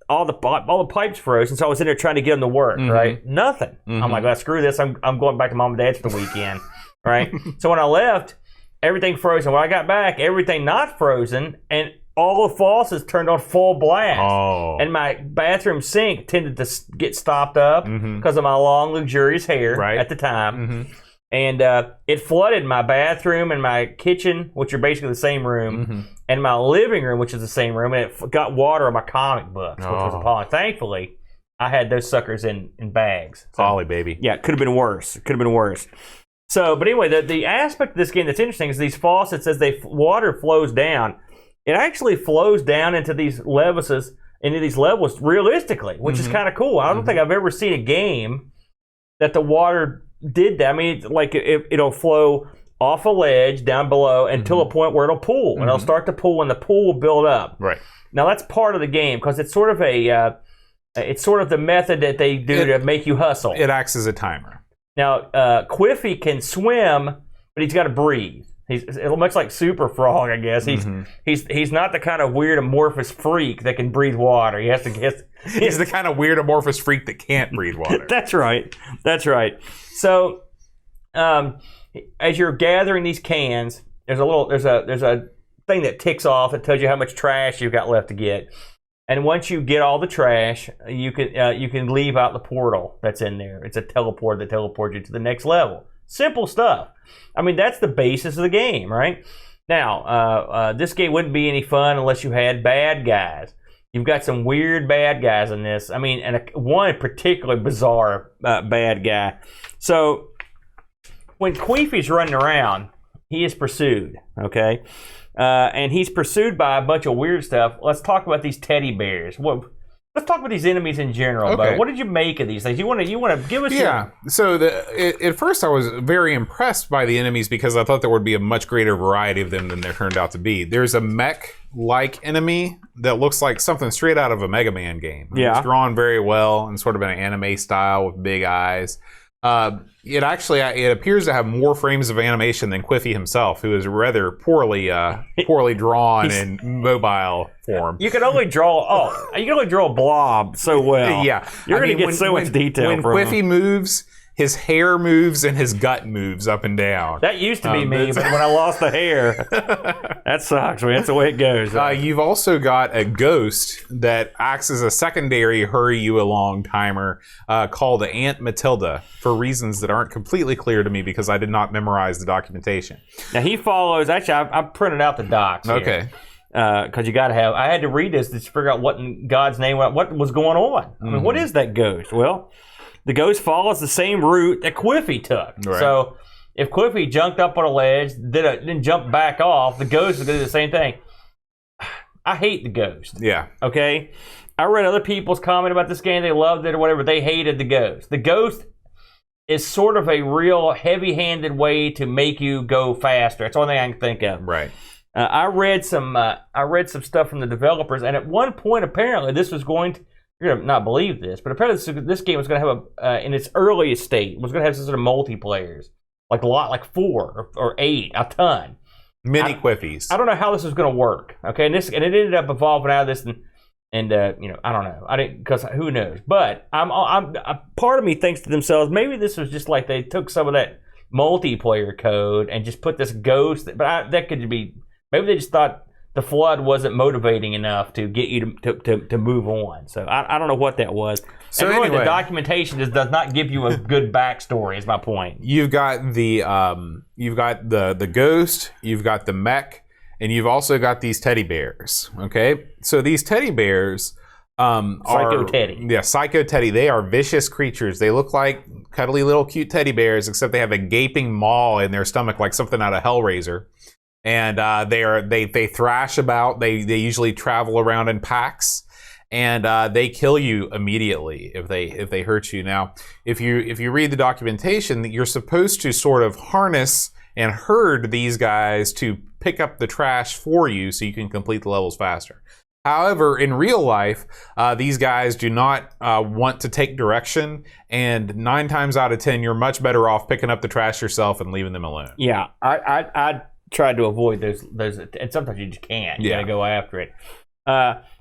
all the pipes froze, and so I was in there trying to get them to work. Right, nothing. I'm like, well, screw this. I'm going back to mom and dad's for the weekend. Right. So when I left, everything frozen. When I got back, everything not frozen, and all the faucets turned on full blast. Oh. And my bathroom sink tended to get stopped up because of my long, luxurious hair at the time. And it flooded my bathroom and my kitchen, which are basically the same room, and my living room, which is the same room, and it got water on my comic books, which was appalling. Thankfully, I had those suckers in bags. So, Holly, baby. Yeah, it could have been worse. So, but anyway, the aspect of this game that's interesting is these faucets, as water flows down, it actually flows down into these levels realistically, which is kind of cool. I don't think I've ever seen a game that the water did that. I mean, it'll flow off a ledge down below until a point where it'll pool, and it'll start to pool, and the pool will build up. Right. Now that's part of the game because it's sort of the method that they do to make you hustle. It acts as a timer. Now, Quiffy can swim, but he's got to breathe. He's much like Super Frog, I guess. He's not the kind of weird amorphous freak that can breathe water. He has to get. He's the kind of weird amorphous freak that can't breathe water. That's right. So, as you're gathering these cans, there's a thing that ticks off that tells you how much trash you've got left to get. And once you get all the trash, you can leave out the portal that's in there. It's a teleport that teleports you to the next level. Simple stuff. I mean, that's the basis of the game, right? Now, this game wouldn't be any fun unless you had bad guys. You've got some weird bad guys in this. I mean, and one particularly bizarre bad guy. So, when Queefy's running around, he is pursued, okay? And he's pursued by a bunch of weird stuff. Let's talk about these teddy bears. Let's talk about these enemies in general. Okay. What did you make of these things? You want to give us? Yeah. So at first I was very impressed by the enemies because I thought there would be a much greater variety of them than there turned out to be. There's a mech-like enemy that looks like something straight out of a Mega Man game. Yeah. It's drawn very well and sort of an anime style with big eyes. It appears to have more frames of animation than Quiffy himself, who is rather poorly drawn in mobile form. You can only draw a blob so well. Yeah, you're going to get so much detail. When from Quiffy him. Moves, his hair moves and his gut moves up and down. That used to be me, but when I lost the hair, that sucks, man. That's the way it goes. You've also got a ghost that acts as a secondary hurry you along timer called Aunt Matilda for reasons that aren't completely clear to me because I did not memorize the documentation. Now he follows. Actually, I printed out the docs. Here. Okay. Because you got to have. I had to read this to figure out what in God's name, what was going on. I mean, what is that ghost? Well. The ghost follows the same route that Quiffy took. Right. So if Quiffy jumped up on a ledge, then jumped back off, the ghost is going to do the same thing. I hate the ghost. Yeah. Okay? I read other people's comment about this game. They loved it or whatever. They hated the ghost. The ghost is sort of a real heavy-handed way to make you go faster. That's the only thing I can think of. Right. I read some stuff from the developers, and at one point, apparently, this was going to... You're going to not believe this, but apparently this game was going to have in its earliest state, was going to have some sort of multiplayers. Like a lot, like 4 or 8, a ton. Mini Quiffies. I don't know how this was going to work. Okay, and it ended up evolving out of this, and I don't know. I didn't, because who knows? But I'm part of me thinks to themselves, maybe this was just like they took some of that multiplayer code and just put this ghost. But that could be maybe they just thought the flood wasn't motivating enough to get you to move on. So I don't know what that was. So and really, anyway, the documentation just does not give you a good backstory. Is my point. You've got the ghost, you've got the mech, and you've also got these teddy bears. Okay, so these teddy bears Psycho Teddy. Yeah, Psycho Teddy. They are vicious creatures. They look like cuddly little cute teddy bears, except they have a gaping maw in their stomach like something out of Hellraiser. And they thrash about. They usually travel around in packs, and they kill you immediately if they hurt you. Now, if you read the documentation, you're supposed to sort of harness and herd these guys to pick up the trash for you, so you can complete the levels faster. However, in real life, these guys do not want to take direction, and 9 times out of 10, you're much better off picking up the trash yourself and leaving them alone. Yeah, I tried to avoid those, and sometimes you just can't. You gotta go after it.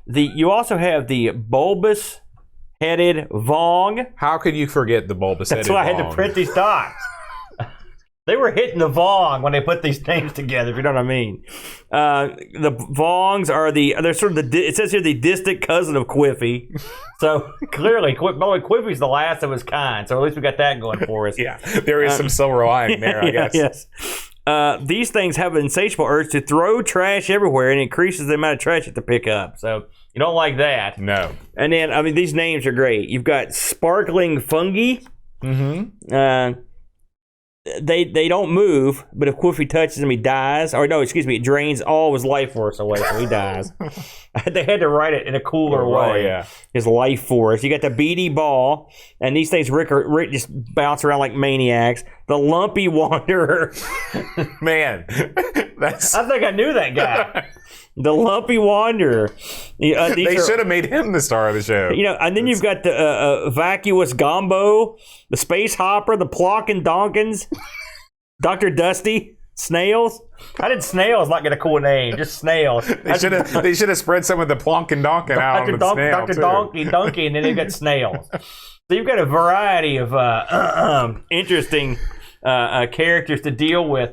You also have the bulbous-headed Vong. How could you forget the bulbous-headed Vong? That's why I had to print these docs. They were hitting the Vong when they put these names together, if you know what I mean. The Vongs are they're sort of it says here the distant cousin of Quiffy. So clearly, Quiffy's the last of his kind. So at least we got that going for us. Yeah, there is some silver lining there, I guess. Yes. These things have an insatiable urge to throw trash everywhere, and increases the amount of trash you have to pick up. So you don't like that. No. And then, I mean, these names are great. You've got Sparkling Fungi. Mm-hmm. They don't move, but if Quiffy touches him, he dies. Or no, excuse me, it drains all his life force away, so he dies. They had to write it in a cooler way. Oh, yeah. His life force. You got the beady ball, and these things Rick just bounce around like maniacs. the Lumpy Wanderer. Man, that's I think I knew that guy. The Lumpy Wanderer. they should have made him the star of the show. And then you've got the Vacuous Gombo, the Space Hopper, the Plock and Donkins, Dr. Dusty, Snails. How did Snails not get a cool name? Just Snails. They should have spread some of the Plonk and Donkin out on the snail, Dr. too. Donkey, and then they've got Snails. So you've got a variety of interesting characters to deal with.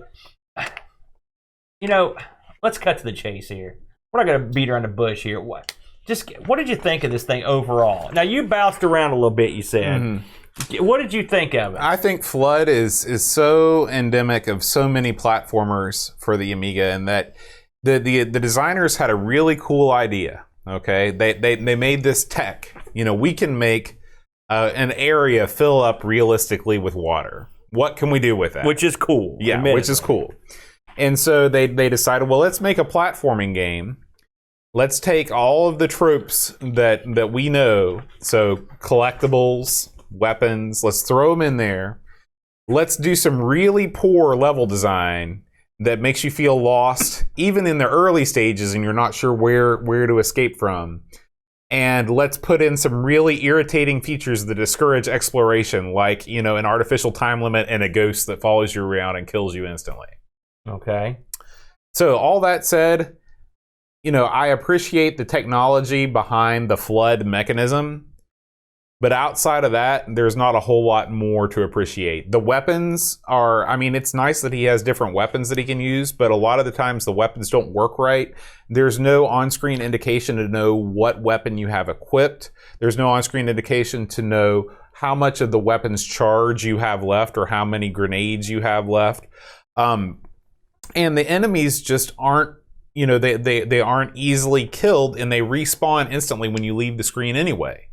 Let's cut to the chase here. We're not going to beat around the bush here. What did you think of this thing overall? Now, you bounced around a little bit, you said. Mm-hmm. What did you think of it? I think Flood is so endemic of so many platformers for the Amiga, and that the designers had a really cool idea. Okay, they made this tech. We can make an area fill up realistically with water. What can we do with that? Which is cool. Yeah, which is cool. And so they decided, well, let's make a platforming game. Let's take all of the tropes that we know, so collectibles, weapons, let's throw them in there. Let's do some really poor level design that makes you feel lost, even in the early stages, and you're not sure where to escape from. And let's put in some really irritating features that discourage exploration, like, an artificial time limit and a ghost that follows you around and kills you instantly. Okay. So all that said, I appreciate the technology behind the flood mechanism, but outside of that, there's not a whole lot more to appreciate. The weapons it's nice that he has different weapons that he can use, but a lot of the times the weapons don't work right. There's no on-screen indication to know what weapon you have equipped. There's no on-screen indication to know how much of the weapon's charge you have left or how many grenades you have left. And the enemies just aren't, they aren't easily killed, and they respawn instantly when you leave the screen anyway.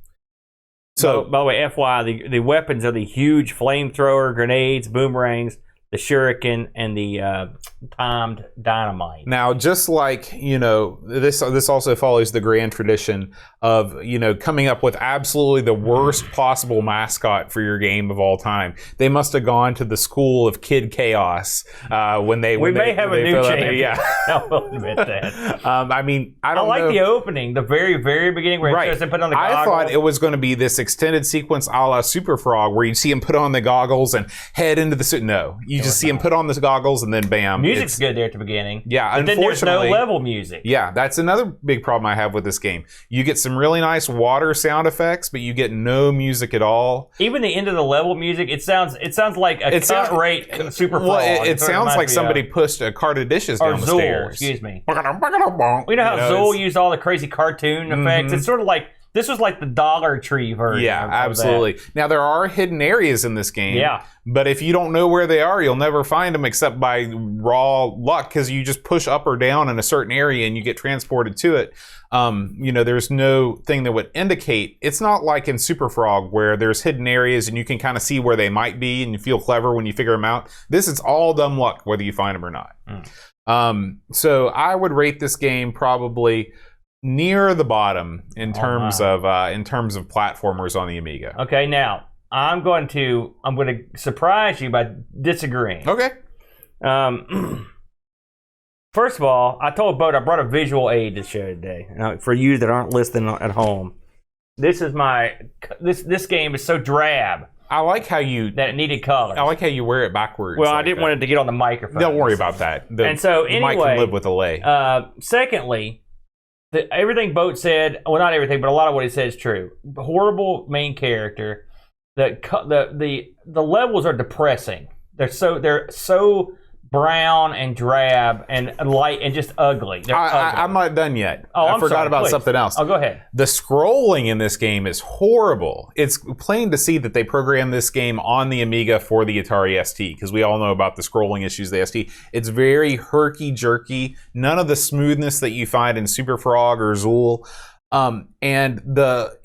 So, by the way, FYI, the weapons are the huge flamethrower, grenades, boomerangs, the shuriken, and the timed dynamite. Now, just like, this also follows the grand tradition of, coming up with absolutely the worst possible mascot for your game of all time. They must have gone to the school of Kid Chaos when they... We may have a new champion. Yeah. I will admit that. I don't know. I like the opening, the very, very beginning where he shows him put on the goggles. I thought it was going to be this extended sequence a la Super Frog where you see him put on the goggles and head into the suit. No, you just see him put on the goggles and then bam. Music's good there at the beginning. Yeah, but then there's no level music. Yeah, that's another big problem I have with this game. You get some really nice water sound effects, but you get no music at all. Even the end of the level music, it sounds like a cut rate Super Frog. Well, it sounds like somebody pushed a cart of dishes down the stairs. Excuse me. We know how Zool used all the crazy cartoon effects. It's sort of like, this was like the Dollar Tree version. Yeah, absolutely. Now, there are hidden areas in this game. Yeah. But if you don't know where they are, you'll never find them except by raw luck, because you just push up or down in a certain area and you get transported to it. There's no thing that would indicate. It's not like in Super Frog where there's hidden areas and you can kind of see where they might be and you feel clever when you figure them out. This is all dumb luck, whether you find them or not. So I would rate this game probably near the bottom in terms of platformers on the Amiga. Okay, now I'm going to surprise you by disagreeing. Okay. First of all, I told Bo I brought a visual aid to show today. For you that aren't listening at home, this game is so drab. I like how you that it needed color. I like how you wear it backwards. Well, I didn't want it to get on the microphone. Don't worry about that. And so the mic can live with a lay. Secondly, everything Boat said, well, not everything, but a lot of what he said is true. Horrible main character. The levels are depressing. They're so brown and drab and light and just ugly. I'm not done yet. I forgot about something else. Oh, go ahead. The scrolling in this game is horrible. It's plain to see that they programmed this game on the Amiga for the Atari ST, because we all know about the scrolling issues of the ST. It's very herky-jerky. None of the smoothness that you find in Super Frog or Zool. And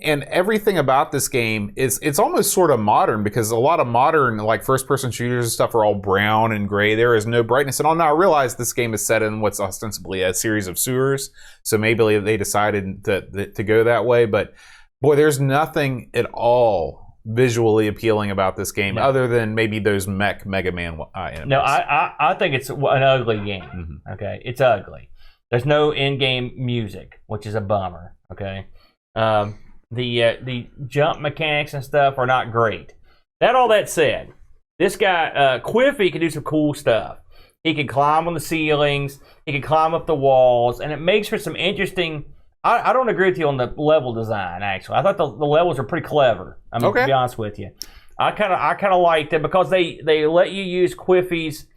everything about this game it's almost sort of modern, because a lot of modern like first-person shooters and stuff are all brown and gray. There is no brightness at all. Now I realize this game is set in what's ostensibly a series of sewers, so maybe they decided to go that way. But boy, there's nothing at all visually appealing about this game, other than maybe those Mega Man enemies. No, I think it's an ugly game. Okay, it's ugly. There's no in-game music, which is a bummer. Okay, the jump mechanics and stuff are not great. All that said, this guy Quiffy can do some cool stuff. He can climb on the ceilings. He can climb up the walls, and it makes for some interesting. I don't agree with you on the level design. Actually, I thought the levels were pretty clever. I mean, to be honest with you, I kind of liked it because they let you use Quiffy's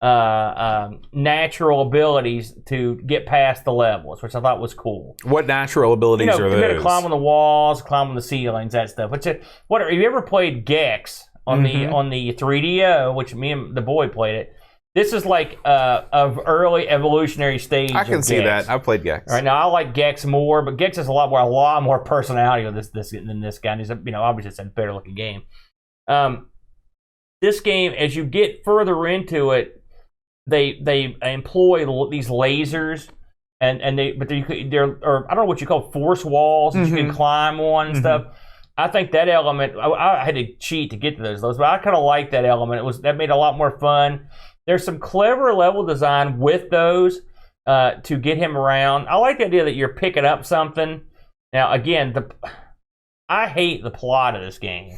natural abilities to get past the levels, which I thought was cool. What natural abilities are those? To climb on the walls, climb on the ceilings, that stuff. Have you ever played Gex on the 3DO, which me and the boy played it? This is like an early evolutionary stage. I can see Gex. that. I've played Gex. All right, now I like Gex more, but Gex has a lot more personality than this guy. And he's obviously it's a better looking game. This game, as you get further into it, they employ these lasers, and they're I don't know what you call force walls that you can climb on and stuff. I think that element, I had to cheat to get to those, but I kind of like that element. That made it a lot more fun. There's some clever level design with those to get him around. I like the idea that you're picking up something. Now, again, I hate the plot of this game.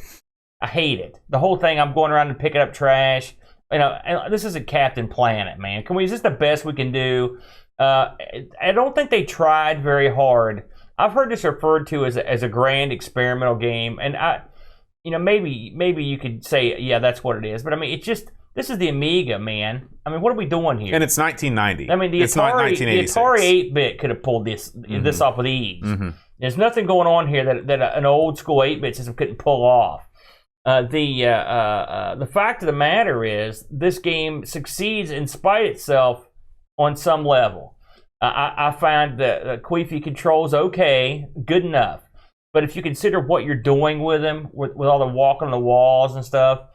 I hate it. The whole thing, I'm going around and picking up trash. And this isn't Captain Planet, man. Is this the best we can do? I don't think they tried very hard. I've heard this referred to as a grand experimental game, and maybe you could say, yeah, that's what it is. But I mean, it's just. This is the Amiga, man. I mean, what are we doing here? And it's 1990. I mean, the Atari 8-bit could have pulled this off with ease. There's nothing going on here that an old school 8-bit system couldn't pull off. The fact of the matter is, this game succeeds in spite itself on some level. I find that Queefy controls okay, good enough. But if you consider what you're doing with him, with all the walking on the walls and stuff,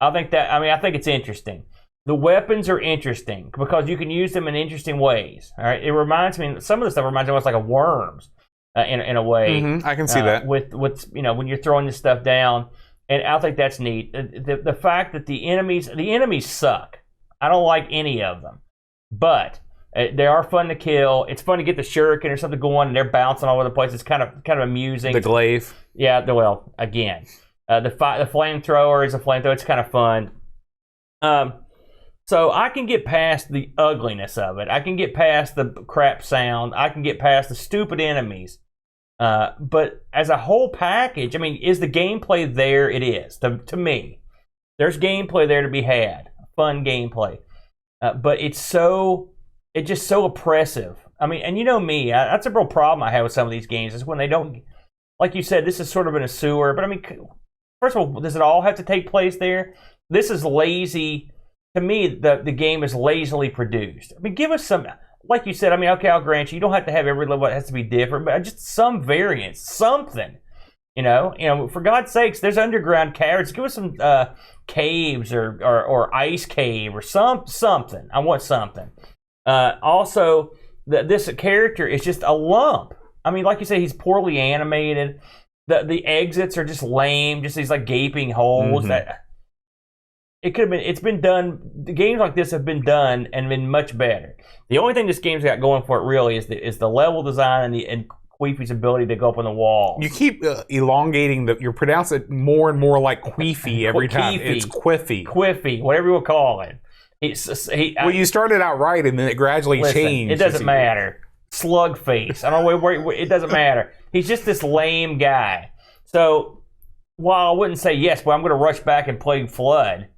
I think it's interesting. The weapons are interesting because you can use them in interesting ways. All right, it reminds me. Some of the stuff reminds me almost like a worms in a way. I can see that with when you're throwing this stuff down, and I think that's neat. The fact that the enemies suck. I don't like any of them, but they are fun to kill. It's fun to get the shuriken or something going, and they're bouncing all over the place. It's kind of amusing. The glaive. Yeah. Well, again. The flamethrower is a flamethrower. It's kind of fun. So I can get past the ugliness of it. I can get past the crap sound. I can get past the stupid enemies. But as a whole package, I mean, is the gameplay there? It is. To me, there's gameplay there to be had. Fun gameplay. But it's just so oppressive. I mean, and you know me, that's a real problem I have with some of these games is when they don't, like you said, this is sort of in a sewer. But I mean, first of all, does it all have to take place there? This is lazy. To me, the game is lazily produced. I mean, give us some, like you said, I mean, okay, I'll grant you don't have to have every level, it has to be different, but just some variance, something. You know, for God's sakes, there's underground caverns. Give us some caves or ice cave or something. I want something. Also, this character is just a lump. I mean, like you said, he's poorly animated. The exits are just lame, just these like gaping holes. That it could have been. It's been done. The games like this have been done and been much better. The only thing this game's got going for it really is the level design and Queefy's ability to go up on the wall. You keep elongating you pronounce it more and more like Queefy every time. It's Quiffy. Quiffy, whatever you will call it. You started out right and then it gradually changed. It doesn't matter. Slugface. I don't know where it doesn't matter. He's just this lame guy. So while I wouldn't say yes, but I'm going to rush back and play Flood.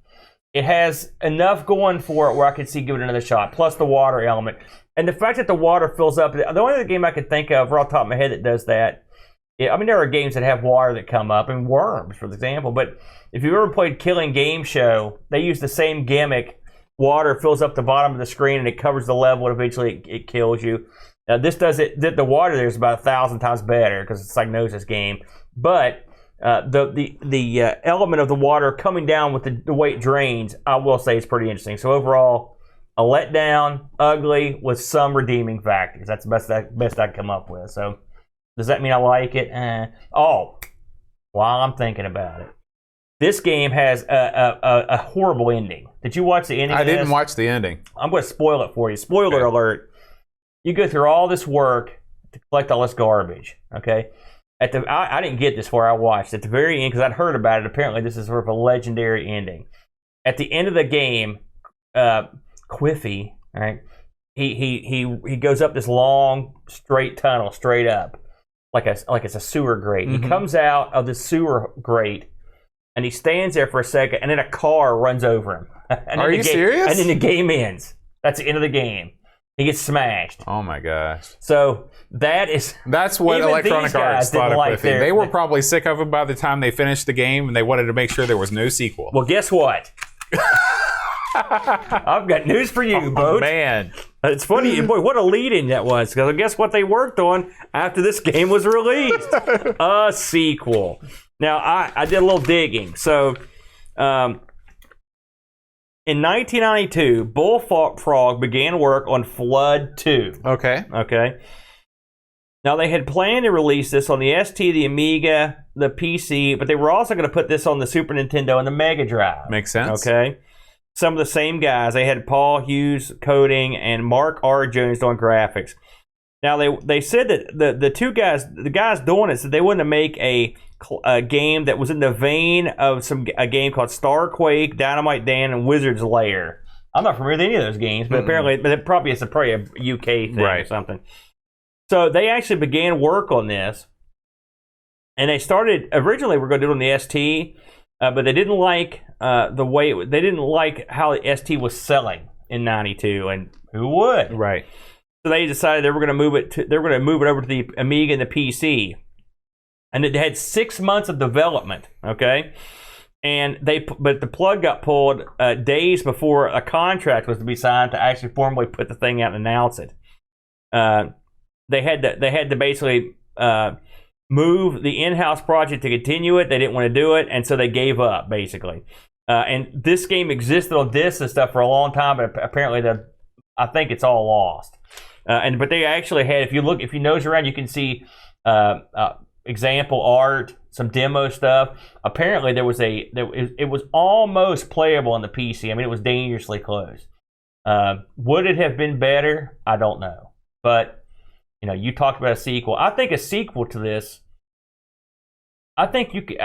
It has enough going for it where I could see giving it another shot. Plus the water element. And the fact that the water fills up. The only other game I could think of right off the top of my head that does that. I mean, there are games that have water that come up. And Worms, for example. But if you've ever played Killing Game Show, they use the same gimmick. Water fills up the bottom of the screen and it covers the level and eventually it kills you. Now, this does it. The water there is about 1,000 times better because it's like Gnosis game. But the element of the water coming down with the way it drains, I will say is pretty interesting. So overall, a letdown, ugly, with some redeeming factors. That's the best I can come up with. So does that mean I like it? While I'm thinking about it, This game has a horrible ending. Did you watch the ending? I didn't watch the ending. I'm going to spoil it for you. Spoiler alert. You go through all this work to collect all this garbage, okay? I didn't get this far. I watched at the very end because I'd heard about it. Apparently, this is sort of a legendary ending. At the end of the game, Quiffy, right? He goes up this long straight tunnel, straight up, like it's a sewer grate. Mm-hmm. He comes out of the sewer grate, and he stands there for a second, and then a car runs over him. Are you serious? And then the game ends. That's the end of the game. He gets smashed. Oh my gosh! So that's what even Electronic these guys Arts thought didn't of like Quiffy. They were probably sick of him by the time they finished the game, and they wanted to make sure there was no sequel. Well, guess what? I've got news for you, Boat. Man, it's funny, boy. What a lead-in that was! Because guess what they worked on after this game was released? A sequel. Now I did a little digging. So, in 1992, Bullfrog began work on Flood 2. Okay. Now, they had planned to release this on the ST, the Amiga, the PC, but they were also going to put this on the Super Nintendo and the Mega Drive. Makes sense. Okay. Some of the same guys. They had Paul Hughes coding and Mark R. Jones doing graphics. Now, they said that the guys doing it said they wanted to make a game that was in the vein of a game called Star Quake, Dynamite Dan, and Wizard's Lair. I'm not familiar with any of those games, but apparently it probably is probably a UK thing or something. So they actually began work on this, and they started originally we're going to do it on the ST, but they didn't like the way they didn't like how the ST was selling in '92, and who would? Right. So they decided they were going to move it. They were going to move it over to the Amiga and the PC. And it had 6 months of development, okay? But the plug got pulled days before a contract was to be signed to actually formally put the thing out and announce it. They had to basically move the in-house project to continue it. They didn't want to do it, and so they gave up basically. And this game existed on discs and stuff for a long time, but apparently I think it's all lost. But they actually had, if you nose around, you can see example art, some demo stuff. Apparently, it was almost playable on the PC. I mean, it was dangerously close. Would it have been better? I don't know. But you talked about a sequel. I think a sequel to this. I think you could.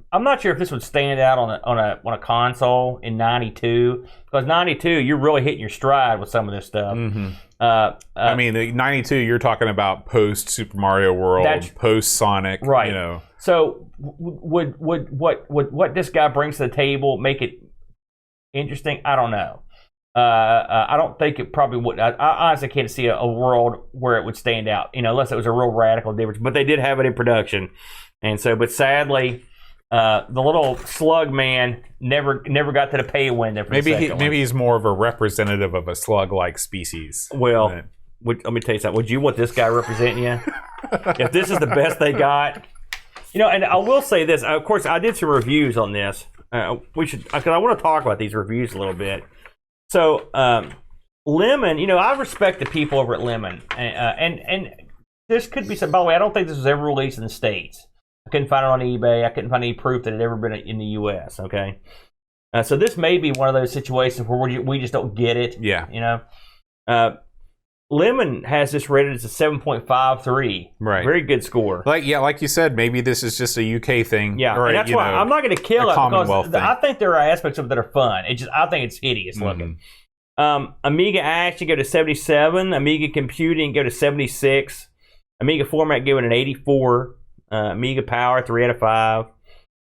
I'm not sure if this would stand out on a console in '92, because '92 you're really hitting your stride with some of this stuff. Mm-hmm. I mean, '92 you're talking about post Super Mario World, post Sonic, right? So would what this guy brings to the table make it interesting? I don't know. I don't think it probably would. I honestly can't see a world where it would stand out, unless it was a real radical difference. But they did have it in production, and so, but sadly. The little slug man never got to the pay window. Maybe he's more of a representative of a slug-like species. Well, let me tell you something. Would you want this guy representing you? If this is the best they got, And I will say this. Of course, I did some reviews on this. We should, because I want to talk about these reviews a little bit. So, Lemon. I respect the people over at Lemon, and this could be some. By the way, I don't think this was ever released in the States. I couldn't find it on eBay. I couldn't find any proof that it had ever been in the U.S., okay? So this may be one of those situations where we just don't get it. Yeah. Lemon has this rated as a 7.53. Right. Very good score. Like you said, maybe this is just a UK thing. Yeah, and that's why I'm not going to kill it, because I think there are aspects of it that are fun. I think it's hideous looking. Amiga Action, go to 77. Amiga Computing, go to 76. Amiga Format, give it an 84. Amiga Power 3 out of 5,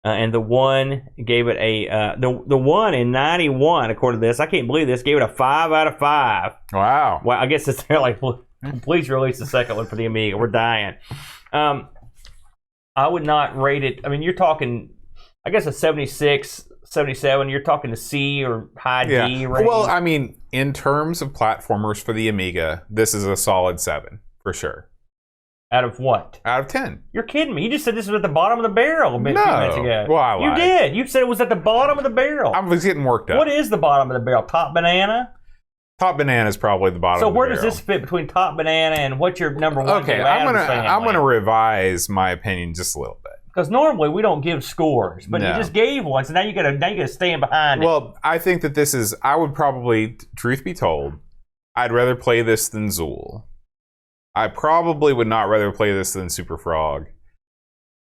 and the one gave it a the one in '91. According to this, I can't believe this, gave it a 5 out of 5. Wow. Well, I guess it's they're like, please release the second one for the Amiga. We're dying. I would not rate it. I mean, you're talking, I guess a 76, 77. You're talking the C or high D range. Well, I mean, in terms of platformers for the Amiga, this is a solid 7 for sure. Out of what? Out of 10. You're kidding me. You just said this was at the bottom of the barrel a few minutes ago. Well, I lied. You did. You said it was at the bottom of the barrel. I was getting worked up. What is the bottom of the barrel? Top Banana? Top Banana is probably the bottom of the barrel. So where does this fit between Top Banana and what's your number one? Okay, I'm gonna revise my opinion just a little bit. Because normally we don't give scores, but you just gave one, so now you gotta stand behind it. Well, I think that this is. I would probably, truth be told, I'd rather play this than Zool. I probably would not rather play this than Super Frog.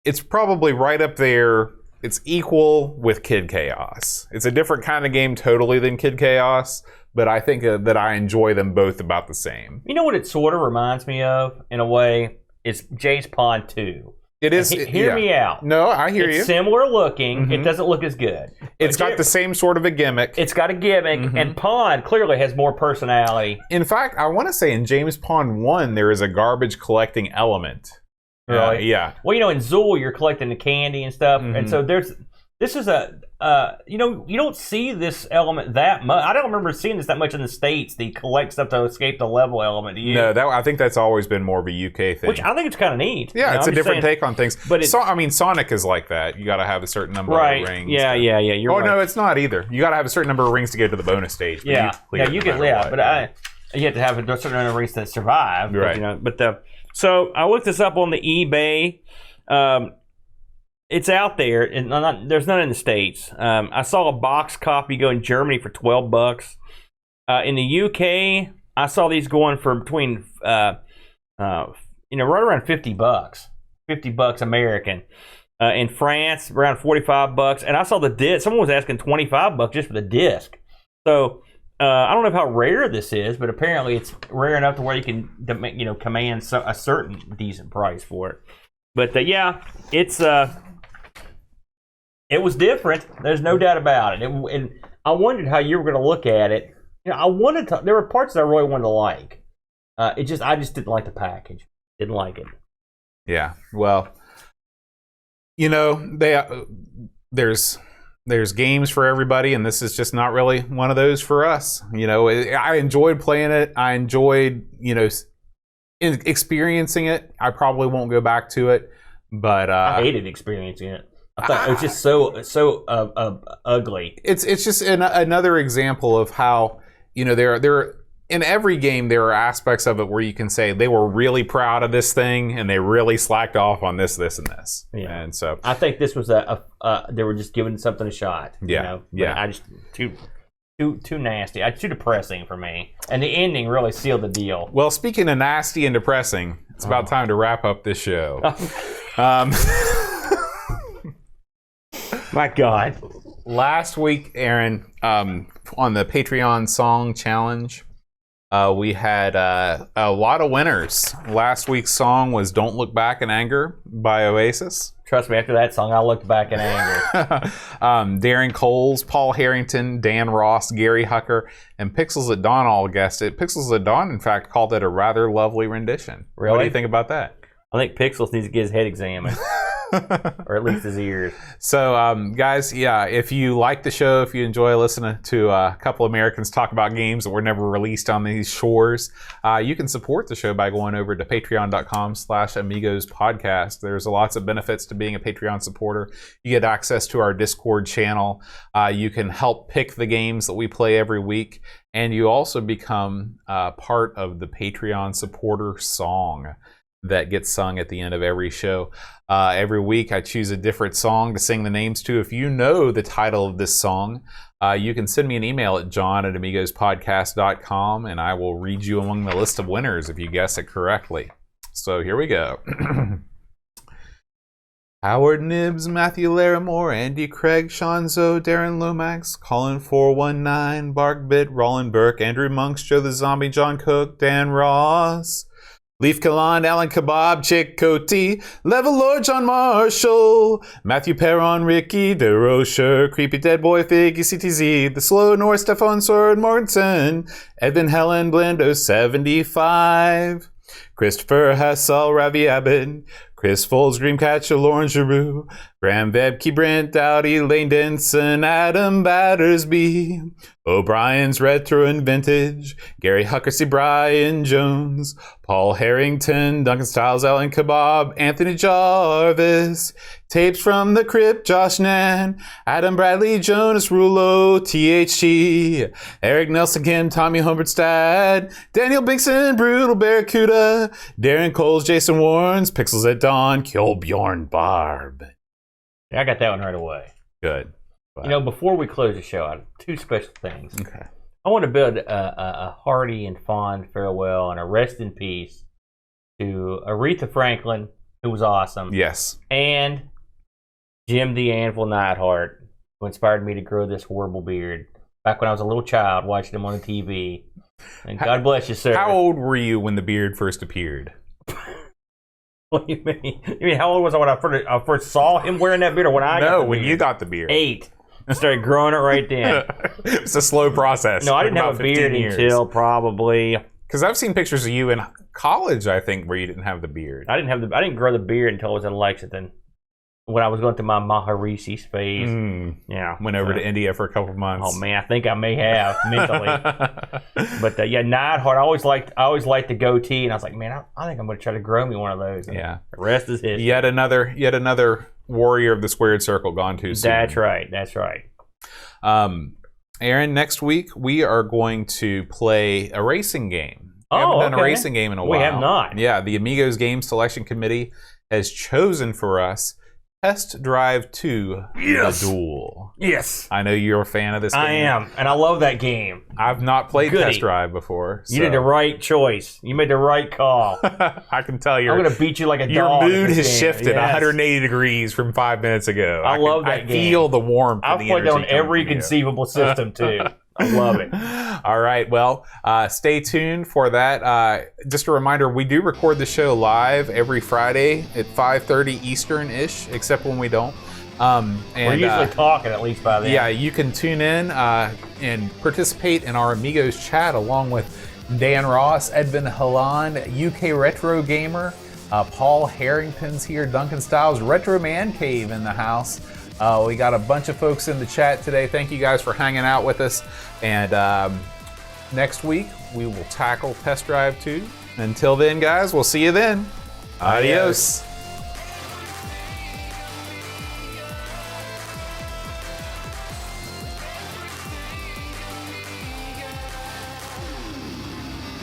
It's probably right up there. It's equal with Kid Chaos. It's a different kind of game totally than Kid Chaos, but I think that I enjoy them both about the same. You know what it sort of reminds me of, in a way? It's Jace Pond 2. It is. Hear me out. No, I hear you. It's similar looking. It doesn't look as good. It's got the same sort of a gimmick. It's got a gimmick, and Pond clearly has more personality. In fact, I want to say in James Pond 1, there is a garbage collecting element. Really? Yeah. Well, in Zool, you're collecting the candy and stuff, and so this is you don't see this element that much. I don't remember seeing this that much in the States, the collect stuff to escape the level element. Do you? No, I think that's always been more of a UK thing. Which I think it's kind of neat. Yeah, it's a different take on things. But Sonic is like that. You got to have a certain number of rings. Yeah. You're right. No, it's not either. You got to have a certain number of rings to get to the bonus stage. You have to have a certain number of rings to survive. Right. So I looked this up on the eBay. It's out there, and there's none in the States. I saw a box copy go in Germany for $12. In the UK, I saw these going for between, right around $50. $50 American. In France, around $45, and I saw the disc. Someone was asking $25 just for the disc. So I don't know how rare this is, but apparently it's rare enough to where you can, command a certain decent price for it. But it's. It was different. There's no doubt about it. And I wondered how you were going to look at it. There were parts that I really wanted to like. I just didn't like the package. Didn't like it. Yeah. Well, there's games for everybody, and this is just not really one of those for us. I enjoyed playing it. I enjoyed, experiencing it. I probably won't go back to it, but I hated experiencing it. I thought it was just so ugly. It's just another example of how there in every game there are aspects of it where you can say they were really proud of this thing and they really slacked off on this and this. Yeah. And so I think this was they were just giving something a shot. Yeah. I just too nasty. Too depressing for me. And the ending really sealed the deal. Well, speaking of nasty and depressing, it's about time to wrap up this show. My God. Last week, Aaron, on the Patreon Song Challenge, we had a lot of winners. Last week's song was Don't Look Back in Anger by Oasis. Trust me, after that song, I looked back in anger. Darren Coles, Paul Harrington, Dan Ross, Gary Hucker, and Pixels at Dawn all guessed it. Pixels at Dawn, in fact, called it a rather lovely rendition. Really? What do you think about that? I think Pixels needs to get his head examined. Or at least his ears. So, guys, if you like the show, if you enjoy listening to a couple Americans talk about games that were never released on these shores, you can support the show by going over to patreon.com/Amigos podcast. There's lots of benefits to being a Patreon supporter. You get access to our Discord channel. You can help pick the games that we play every week. And you also become part of the Patreon supporter song that gets sung at the end of every show. Every week I choose a different song to sing the names to. If you know the title of this song, you can send me an email at john@amigospodcast.com and I will read you among the list of winners if you guess it correctly. So here we go. Howard Nibbs, Matthew Larimore, Andy Craig, Sean Zoe, Darren Lomax, Colin 419, Barkbit, Roland Burke, Andrew Monks, Joe the Zombie, John Cook, Dan Ross, Leaf Kalan, Alan Kebab, Chick Coty, Level Lord, John Marshall, Matthew Perron, Ricky DeRocher, Creepy Dead Boy, Figgy, CTZ, The Slow North, Stefan Sword, Mortensen, Edvin Helen, Blendo 75, Christopher Hassel, Ravi Abbott, Chris Folds, Dreamcatcher, Lauren Giroux, Graham Vebke, Brent Dowdy, Lane Denson, Adam Battersby, O'Brien's Retro and Vintage, Gary Huckersey, Brian Jones, Paul Harrington, Duncan Styles, Alan Kebab, Anthony Jarvis, Tapes from the Crypt, Josh Nan, Adam Bradley, Jonas Rulo, THT, Eric Nelson, Kim, Tommy Humbertstad, Daniel Binkson, Brutal Barracuda, Darren Coles, Jason Warrens, Pixels at Dawn, Kjolbjorn Barb, I got that one right away. Good. You know, before we close the show, I have two special things. Okay. I want to build a hearty and fond farewell and a rest in peace to Aretha Franklin, who was awesome. Yes. And Jim the Anvil Neidhart, who inspired me to grow this horrible beard back when I was a little child watching him on the TV. And God bless you, sir. How old were you when the beard first appeared? What do you mean? You mean how old was I when I first saw him wearing that beard, or when I got the beard? when you got the beard. 8. I started growing it right then. It's a slow process. No, I didn't have a beard until probably. Because I've seen pictures of you in college, I think, where you didn't have the beard. I didn't grow the beard until I was in Lexington. When I was going through my Maharishi phase. Yeah. Went over to India for a couple of months. Oh man, I think I may have mentally. But yeah, Neidhart. I always liked the goatee, and I was like, man, I think I'm going to try to grow me one of those. And yeah. The rest is history. Yet another warrior of the squared circle gone too soon. That's right. Aaron, next week we are going to play a racing game. We Oh, haven't done a okay. racing game in a while. We have not. Yeah, the Amigos Game Selection Committee has chosen for us Test Drive 2 The Duel. Yes. I know you're a fan of this game. I am, and I love that game. I've not played Goody. Test Drive before. You did the right choice. You made the right call. I can tell I'm going to beat you like a your dog. mood in has this game. shifted Yes. 180 degrees from 5 minutes ago. I love that I game. feel the warmth. I've and the played that on energy coming every from you. conceivable system too. I love it. All right. Well, stay tuned for that. Just a reminder, we do record the show live every Friday at 5:30 Eastern-ish, except when we don't. And, We're usually talking at least by then. yeah, you can tune in and participate in our Amigos chat along with Dan Ross, Edvin Halan, UK Retro Gamer, Paul Harrington's here, Duncan Styles, Retro Man Cave in the house. We got a bunch of folks in the chat today. Thank you guys for hanging out with us. And next week, we will tackle Test Drive 2. Until then, guys, we'll see you then. Adios.